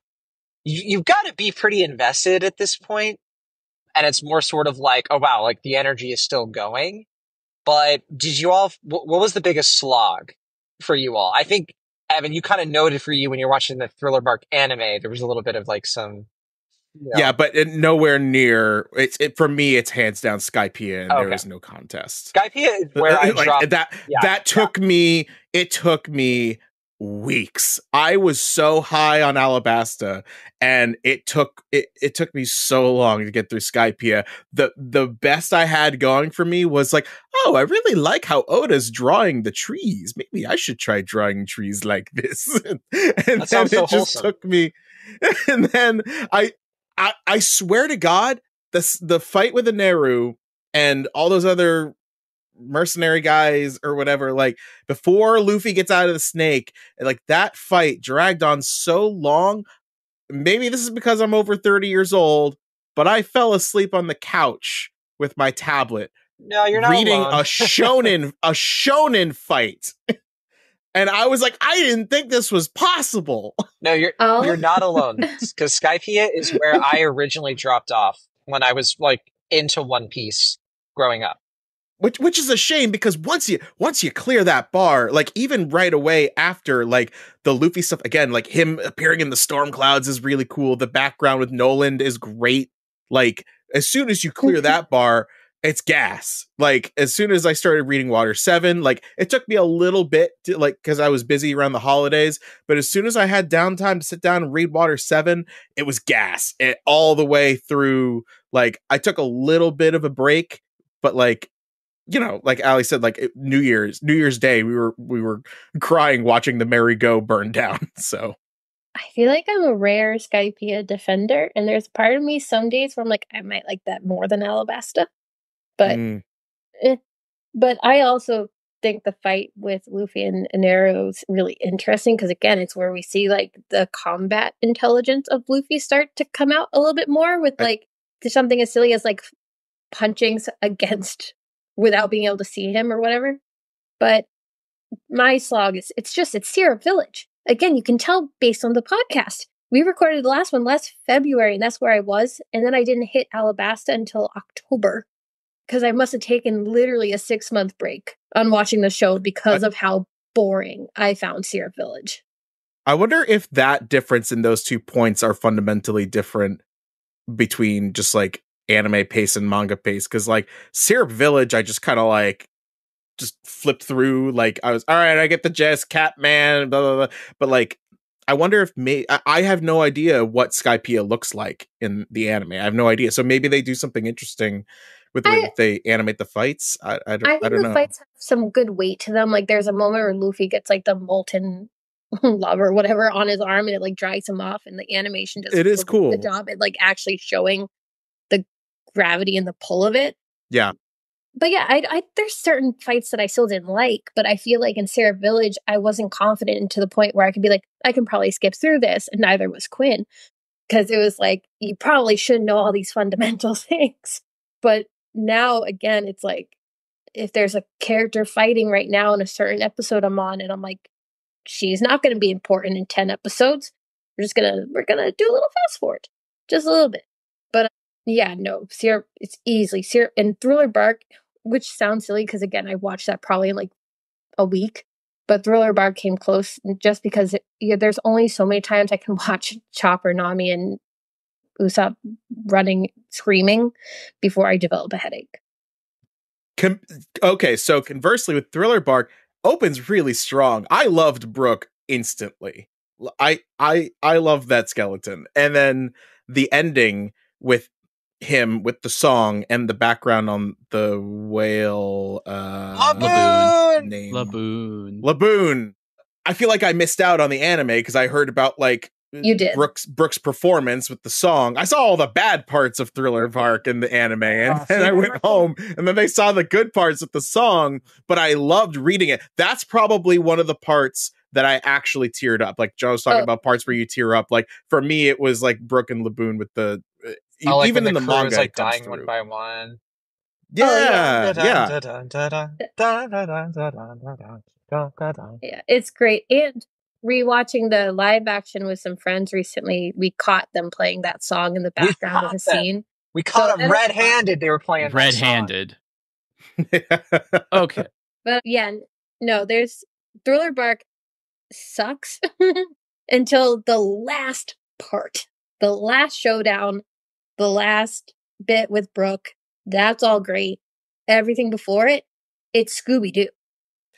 you've got to be pretty invested at this point. And it's more sort of like, oh wow, like the energy is still going. But did you all, what was the biggest slog for you all? I think, Evan, you kind of noted for you when you're watching the Thriller Bark anime, there was a little bit of like some, you know. Yeah, but nowhere near. For me, it's hands down Skypiea, and there is no contest. Skypiea is where I like, dropped. That took me. It took me weeks. I was so high on Alabasta, and it took me so long to get through Skypiea. The best I had going for me was like, oh, I really like how Oda's drawing the trees. Maybe I should try drawing trees like this. and That then sounds so it just wholesome. took me, and then I swear to God, the fight with the Neru and all those other mercenary guys or whatever, like before Luffy gets out of the snake, like that fight dragged on so long. Maybe this is because I'm over 30 years old, but I fell asleep on the couch with my tablet No, you're not reading alone. a shonen fight. And I was like, I didn't think this was possible. No, you're Oh. not alone. Because Skypiea is where I originally dropped off when I was like into One Piece growing up. Which is a shame, because once you clear that bar, like even right away after, like the Luffy stuff again, like him appearing in the storm clouds is really cool. The background with Noland is great. Like as soon as you clear that bar, it's gas. Like as soon as I started reading Water 7, like it took me a little bit to, like, because I was busy around the holidays, but as soon as I had downtime to sit down and read Water 7, it was gas all the way through. Like I took a little bit of a break, but like, you know, like Ali said, like New Year's Day, we were crying watching the merry-go burn down. So I feel like I'm a rare Skypiea defender, and there's part of me some days where I'm like, I might like that more than Alabasta. But but I also think the fight with Luffy and Nero is really interesting, because again, it's where we see like the combat intelligence of Luffy start to come out a little bit more, with like something as silly as like punching against without being able to see him or whatever. But my slog is it's Syrup Village. Again, you can tell based on the podcast. We recorded the last one last February, and that's where I was. And then I didn't hit Alabasta until October, because I must have taken literally a 6-month break on watching the show because of how boring I found Syrup Village. I wonder if that difference in those 2 points are fundamentally different between just like anime pace and manga pace, because like Syrup Village, I just kind of like just flipped through. Like I was all right, I get the gist, Catman, blah blah blah. But like, I wonder if I have no idea what Skypiea looks like in the anime. I have no idea. So maybe they do something interesting with the way that they animate the fights. I I don't think the know. fights have some good weight to them. Like there's a moment where Luffy gets like the molten love or whatever on his arm, and it like dries him off, and the animation does It is cool. the job at like actually showing the gravity and the pull of it. Yeah. But yeah, I there's certain fights that I still didn't like, but I feel like in Syrup Village, I wasn't confident to the point where I could be like, I can probably skip through this, and neither was Quinn, because it was like, you probably should know all these fundamental things. But now, again, it's like, if there's a character fighting right now in a certain episode I'm on, and I'm like, she's not going to be important in 10 episodes. We're gonna do a little fast forward, just a little bit. But yeah, no, Syrup, it's easily Syrup and Thriller Bark, which sounds silly because again, I watched that probably in like a week. But Thriller Bark came close just because there's only so many times I can watch Chopper, Nami, and Usopp running, screaming before I develop a headache. Okay, so conversely with Thriller Bark, opens really strong. I loved Brook instantly. I love that skeleton. And then the ending with him with the song and the background on the whale Laboon! Laboon. I feel like I missed out on the anime because I heard about like You did. Brooks' performance with the song. I saw all the bad parts of Thriller Bark in the anime, and then I went home, and then they saw the good parts of the song, but I loved reading it. That's probably one of the parts that I actually teared up. Like Joe was talking about parts where you tear up. Like for me, it was like Brook and Laboon with the like even when in the crew manga, is like it comes dying through. one by one. Yeah. Yeah, it's great. And rewatching the live action with some friends recently, we caught them playing that song in the background of the scene. We caught them red-handed. They were playing red-handed. Okay. But yeah, no, there's Thriller Bark sucks until the last part, the last showdown, the last bit with Brook. That's all great. Everything before it, it's Scooby-Doo.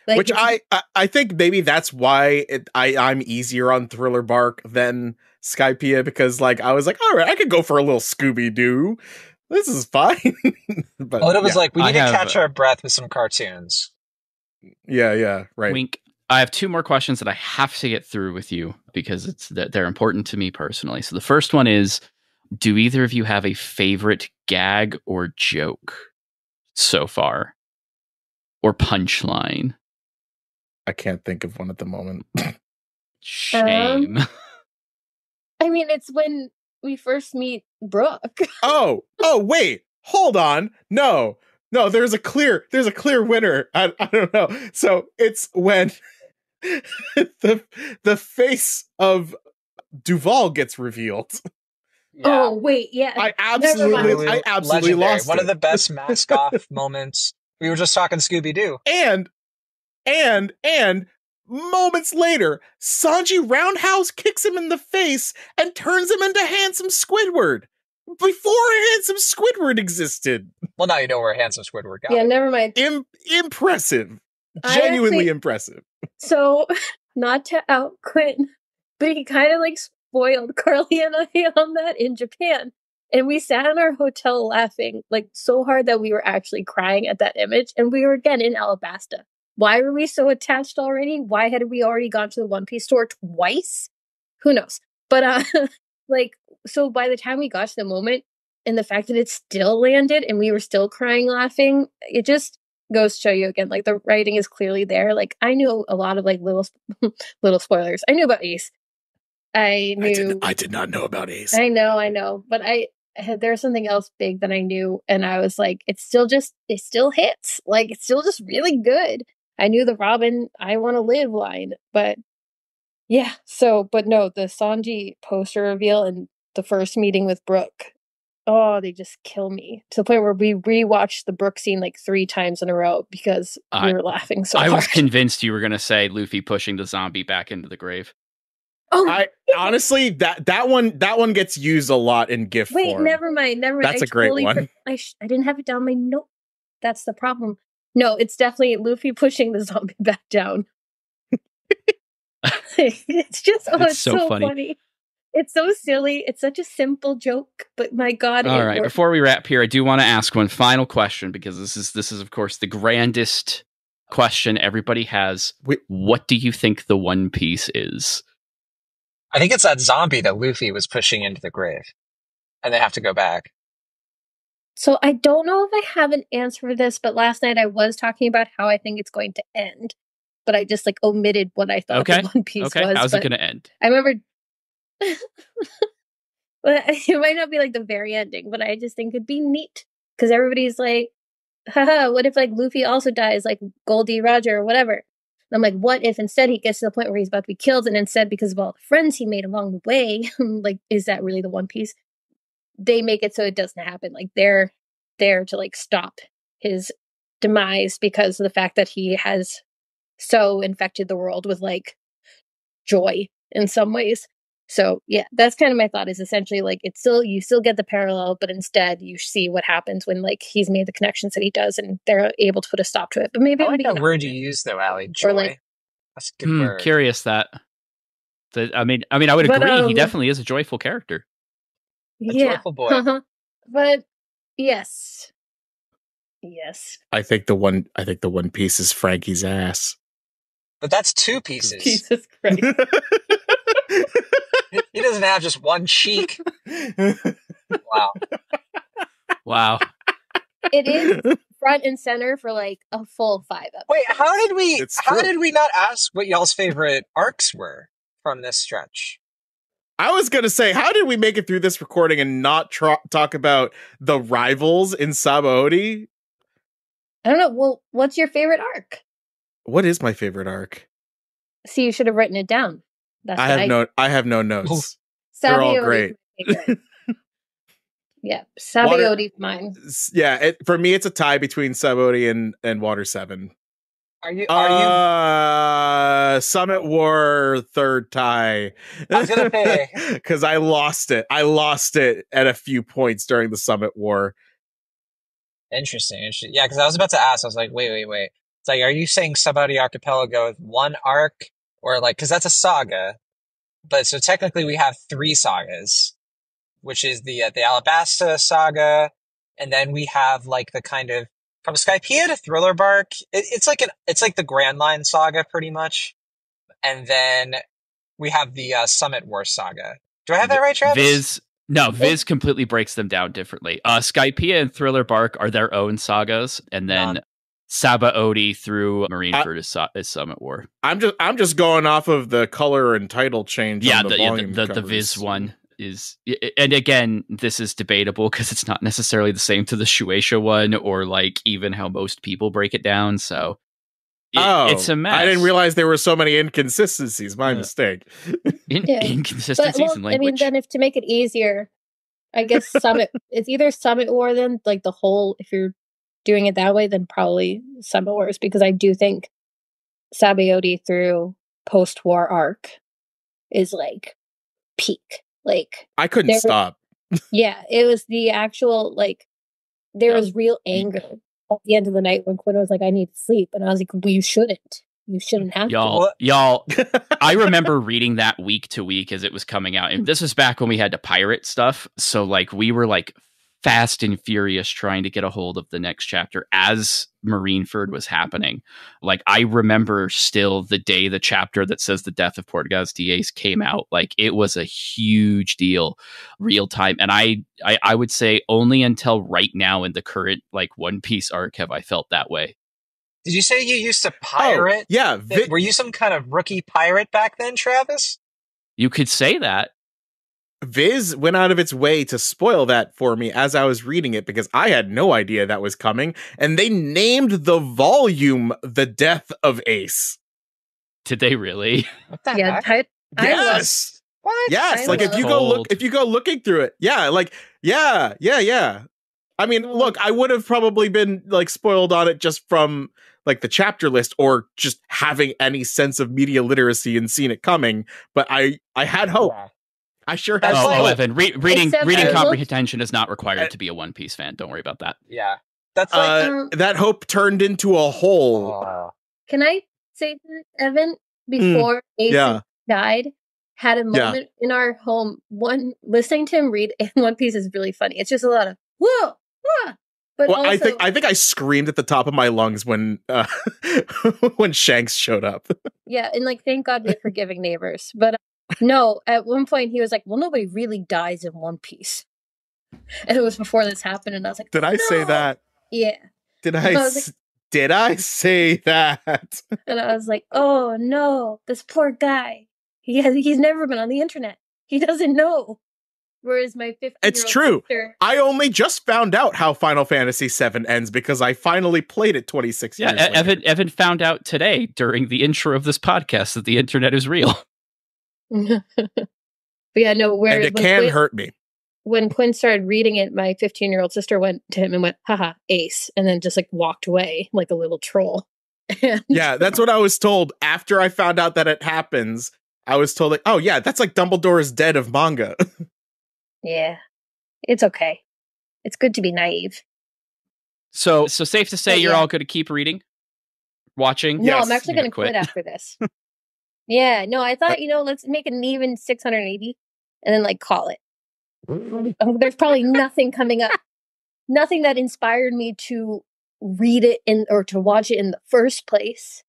Like, Which it's- I think maybe that's why I'm easier on Thriller Bark than Skypiea, because like I was like, all right, I could go for a little Scooby Doo. This is fine. But Oda was yeah. like, we need to I have- catch our breath with some cartoons. yeah, right. Wink. I have two more questions that I have to get through with you because they're important to me personally. So the first one is, do either of you have a favorite gag or joke so far? Or punchline? I can't think of one at the moment. Shame. I mean, it's when we first meet Brooke. Oh, wait, hold on. No, there's a clear winner. I don't know. So it's when the face of Duval gets revealed. Oh, wait, yeah. I absolutely Legendary. lost One it. of the best mask off moments. We were just talking Scooby Doo. And moments later, Sanji Roundhouse kicks him in the face and turns him into Handsome Squidward. Before Handsome Squidward existed. Well, now you know where Handsome Squidward got Yeah, it. never mind. Impressive. I Genuinely actually- impressive. So, not to out Quinn, but he kind of like spoiled Carly and I on that in Japan. And we sat in our hotel laughing like so hard that we were actually crying at that image. And we were again in Alabasta. Why were we so attached already? Why had we already gone to the One Piece store twice? Who knows? But like, so by the time we got to the moment and the fact that it still landed and we were still crying laughing, it just goes to show you again, like the writing is clearly there. Like I knew a lot of like little spoilers. I knew about Ace. I did not know about Ace. I know, but there's something else big that I knew, and I was like, it still hits. Like it's still just really good. I knew the Robin "I want to live" line, but yeah. So, but no, the Sanji poster reveal and the first meeting with Brooke. Oh, they just kill me to the point where we rewatched the Brooke scene like 3 times in a row because we were laughing so I hard. was convinced you were going to say Luffy pushing the zombie back into the grave. Oh, I honestly that one gets used a lot in GIF wait, form. never mind. That's I a great totally one. I didn't have it down my note. That's the problem. No, it's definitely Luffy pushing the zombie back down. It's just it's so funny. It's so silly. It's such a simple joke, but my God. All right. Before we wrap here, I do want to ask one final question because this is of course the grandest question everybody has. What do you think the One Piece is? I think it's that zombie that Luffy was pushing into the grave. And they have to go back. So I don't know if I have an answer for this, but last night I was talking about how I think it's going to end. But I just like omitted what I thought the One Piece was. How's it going to end? I remember but it might not be like the very ending, but I just think it'd be neat. Because everybody's like, haha, what if like Luffy also dies like Goldie Roger or whatever? And I'm like, what if instead he gets to the point where he's about to be killed and instead because of all the friends he made along the way, like, is that really the One Piece? They make it so it doesn't happen. Like they're there to like stop his demise because of the fact that he has so infected the world with like joy in some ways. So yeah, that's kind of my thought is essentially like you still get the parallel, but instead you see what happens when like he's made the connections that he does and they're able to put a stop to it. But maybe I like that word you use though, Allie. Joy. Or like, that's a good word. Curious that. I mean, I would agree. He definitely is a joyful character. A joyful boy. But yes. I think the One Piece is Frankie's ass. But that's 2 pieces. Jesus Christ. He doesn't have just one cheek. Wow. Wow. It is front and center for like a full 5 episodes. Wait, how true. did we not ask what y'all's favorite arcs were from this stretch? I was going to say, how did we make it through this recording and not talk about the rivals in Sabaody? I don't know. Well, what's your favorite arc? What is my favorite arc? See, you should have written it down. That's I have no notes. They're all great. Yeah, Sabaody mine. Yeah, for me, it's a tie between Sabaody and Water 7. Are you Summit War third tie? I was gonna say because I lost it. I lost it at a few points during the Summit War. Interesting. Yeah, because I was about to ask. I was like, wait. It's like, are you saying Subody Archipelago is one arc, or like, because that's a saga, but so technically we have three sagas, which is the Alabasta saga, and then we have like the kind of from Skypiea to Thriller Bark. It's like the Grand Line saga pretty much, and then we have the Summit War saga. Do I have that right, Travis? Viz completely breaks them down differently. Skypiea and Thriller Bark are their own sagas, and then Sabaody through Marineford is Summit War. I'm just going off of the color and title change. Yeah, on the Viz one is, and again, this is debatable because it's not necessarily the same to the Shueisha one, or like even how most people break it down. So it's a mess. I didn't realize there were so many inconsistencies. My mistake. Inconsistencies in language. I mean, then if to make it easier, I guess Summit. It's either Summit War, then like the whole. If you're doing it that way, then probably Summit Wars, because I do think Sabaody through post-war arc is like peak. Like I couldn't stop. Yeah, it was the actual like there was real anger at the end of the night when Quinn was like, "I need to sleep," and I was like, "Well, you shouldn't. You shouldn't have to." Y'all. I remember reading that week to week as it was coming out, and this was back when we had to pirate stuff. So like we were like fast and furious trying to get a hold of the next chapter as Marineford was happening. Like I remember still the day the chapter that says the death of Portgas Diaz came out. Like it was a huge deal, real time. And I would say only until right now in the current like One Piece arc have I felt that way. Did you say you used to pirate? Oh, yeah. Were you some kind of rookie pirate back then, Travis? You could say that. Viz went out of its way to spoil that for me as I was reading it because I had no idea that was coming, and they named the volume "The Death of Ace." Did they really? What the heck? Yes. What? Yes. Like if you go looking through it, yeah. I mean, look, I would have probably been like spoiled on it just from like the chapter list or just having any sense of media literacy and seeing it coming, but I had hope. Yeah. I sure had. Evan, reading comprehension is not required to be a One Piece fan. Don't worry about that. Yeah, that's like that hope turned into a hole. Can I say that, Evan? Before Ace died, had a moment in our home. Listening to him read in One Piece is really funny. It's just a lot of whoa, whoa. But well, also, I think I screamed at the top of my lungs when when Shanks showed up. Yeah, and like thank God we have forgiving neighbors, but. No, at one point he was like, well, nobody really dies in One Piece. And it was before this happened, and I was like, did I say that? Yeah. Did I say that? And I was like, oh no, this poor guy. He's never been on the internet. He doesn't know. Whereas my 15-year-old It's true. Sister, I only just found out how Final Fantasy VII ends because I finally played it 26 years later. Evan found out today during the intro of this podcast that the internet is real. But yeah, no, and it can hurt me. When Quinn started reading it, my 15-year-old sister went to him and went, haha, Ace, and then just like walked away like a little troll. Yeah, that's what I was told after I found out that it happens. I was told like, oh yeah, that's like Dumbledore's dead of manga. Yeah, it's okay. It's good to be naive. So safe to say you're all going to keep reading, watching. No, Yes. I'm actually going to quit after this. Yeah, no, I thought, let's make an even 680 and then like call it. There's probably nothing coming up. Nothing that inspired me to read it or to watch it in the first place.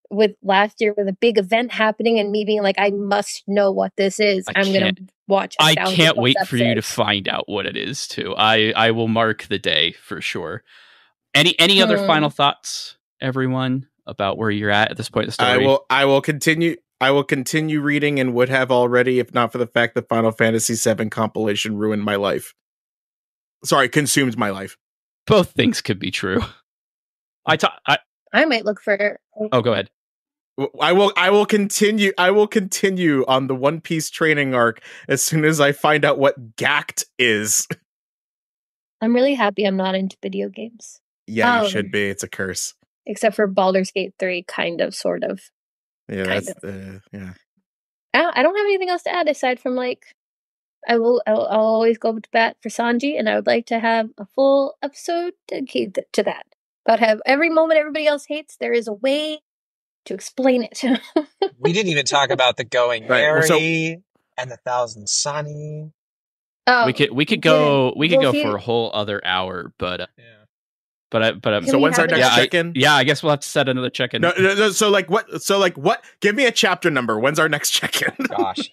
With last year with a big event happening and me being like, I must know what this is. I'm going to watch. I can't wait for you to find out what it is too. I will mark the day for sure. Any other final thoughts, everyone, about where you're at this point in the story? I will continue reading and would have already if not for the fact that Final Fantasy VII compilation ruined my life. Sorry, consumed my life. Both things could be true. I might look for. Oh, go ahead. I will continue on the One Piece training arc as soon as I find out what Gact is. I'm really happy I'm not into video games. Yeah, you should be. It's a curse. Except for Baldur's Gate 3, kind of, sort of. Yeah, yeah. I don't have anything else to add aside from like, I'll always go to bat for Sanji, and I would like to have a full episode dedicated to that. About how every moment everybody else hates, there is a way to explain it. We didn't even talk about the Going Right, well, Merry and the Thousand Sunny. Oh, we could go Well, for a whole other hour, but Yeah. Can So we when's our have it- next check-in? yeah, I guess we'll have to set another check-in. No, so like what? Give me a chapter number. When's our next check-in? Gosh.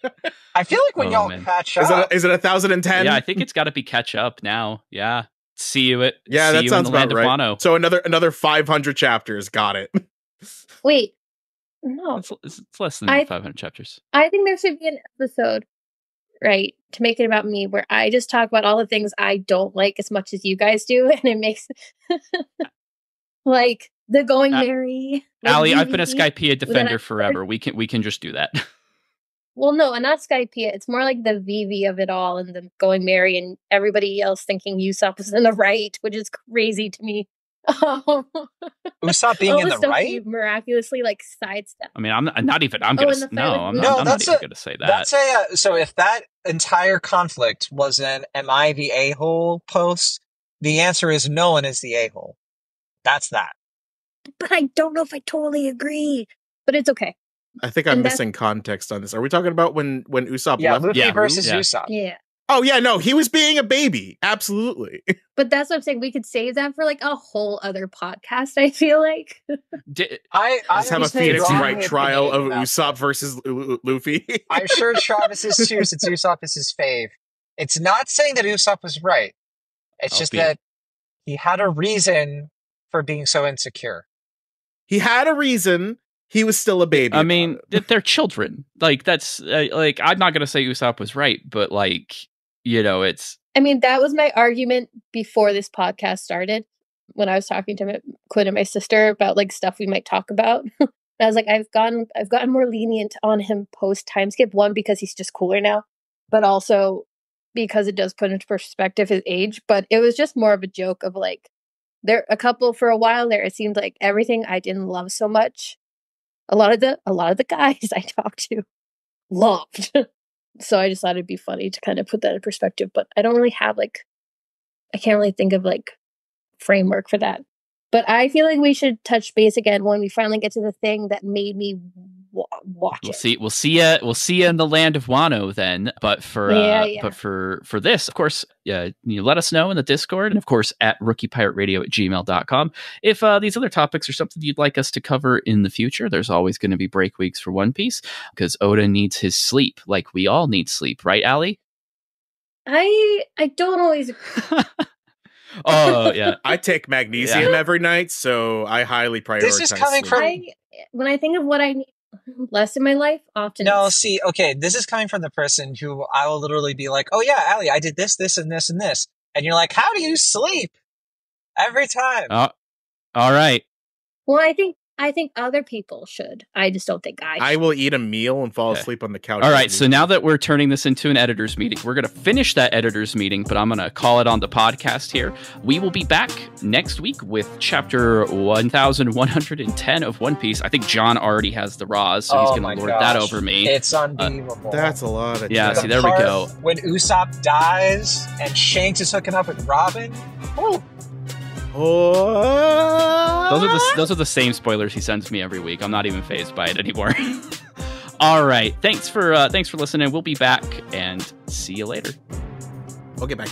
I feel like when Oh, y'all man. catch Is up, it 1010? Yeah, I think it's got to be catch up now. Yeah, see you at Yeah, see that you sounds in the land about right. of Wano. So another 500 chapters. Got it. Wait, no. It's less than I- 500 chapters. I think there should be an episode, right, to make it about me where I just talk about all the things I don't like as much as you guys do, and it makes like the Going Merry. Like Allie, I've been a VV. Skypea defender I- forever. We can just do that. Well, no, and not Skypea. It's more like the VV of it all, and the Going Merry, and everybody else thinking Usopp was in the right, which is crazy to me. Usopp being all in the the stuff right? you miraculously like sidestep. I mean, I'm not even. I'm Oh, gonna in the fight no. with I'm Ruby? not. No, I'm that's not even a- gonna say that. That's a so if that entire conflict was an "Am I the a-hole?" post, the answer is no one is the a-hole. That's that. But I don't know if I totally agree. But it's okay. I think I'm And that's- missing context on this. Are we talking about when Usopp Yeah, left? Luffy Yeah, versus yeah. Usopp. Yeah. Oh yeah, no, he was being a baby. Absolutely. But that's what I'm saying. We could save that for like a whole other podcast, I feel like. I Let's have a was Phoenix strongly Wright trial of opinionated about Usopp versus Luffy. I'm sure Travis is too, since Usopp is his fave. It's not saying that Usopp was right. It's just Albeit. that he had a reason for being so insecure. He had a reason. He was still a baby. I about mean, it. they're children. Like that's like I'm not gonna say Usopp was right, but like it's I mean, that was my argument before this podcast started when I was talking to Quinn and my sister about like stuff we might talk about. I was like, I've gotten more lenient on him post time skip. One, because he's just cooler now, but also because it does put into perspective his age. But it was just more of a joke of like there a couple for a while there. It seemed like everything I didn't love so much. A lot of the guys I talked to loved. So I just thought it'd be funny to kind of put that in perspective. But I don't really have I can't really think of framework for that. But I feel like we should touch base again when we finally get to the thing that made me watch we'll it. we'll see you in the land of Wano then. But for Yeah. but for this, of course, you let us know in the Discord, and of course at rookiepirateradio@gmail.com. If these other topics are something you'd like us to cover in the future, there's always going to be break weeks for One Piece because Oda needs his sleep, like we all need sleep, right, Allie? I don't always. Oh yeah. I take magnesium every night, so I highly prioritize. This is coming sleep. from- When I think of what I need less in my life, often No, it's- see, okay, this is coming from the person who I will literally be like, "Oh yeah, Allie, I did this, this, and this, and this," and you're like, "How do you sleep?" Every time. All right. Well, I think other people should. I just don't think I should. I will eat a meal and fall Okay. asleep on the couch. All right, so now that we're turning this into an editor's meeting, we're going to finish that editor's meeting, but I'm going to call it on the podcast here. We will be back next week with chapter 1110 of One Piece. I think John already has the raws, so he's Oh going my to lord that gosh. over me. It's unbelievable. That's a lot of Yeah, time. see, there we part go. When Usopp dies and Shanks is hooking up with Robin. Woo. Oh. Those are the same spoilers he sends me every week. I'm not even fazed by it anymore. All right, thanks for listening. We'll be back and see you later. Okay, bye.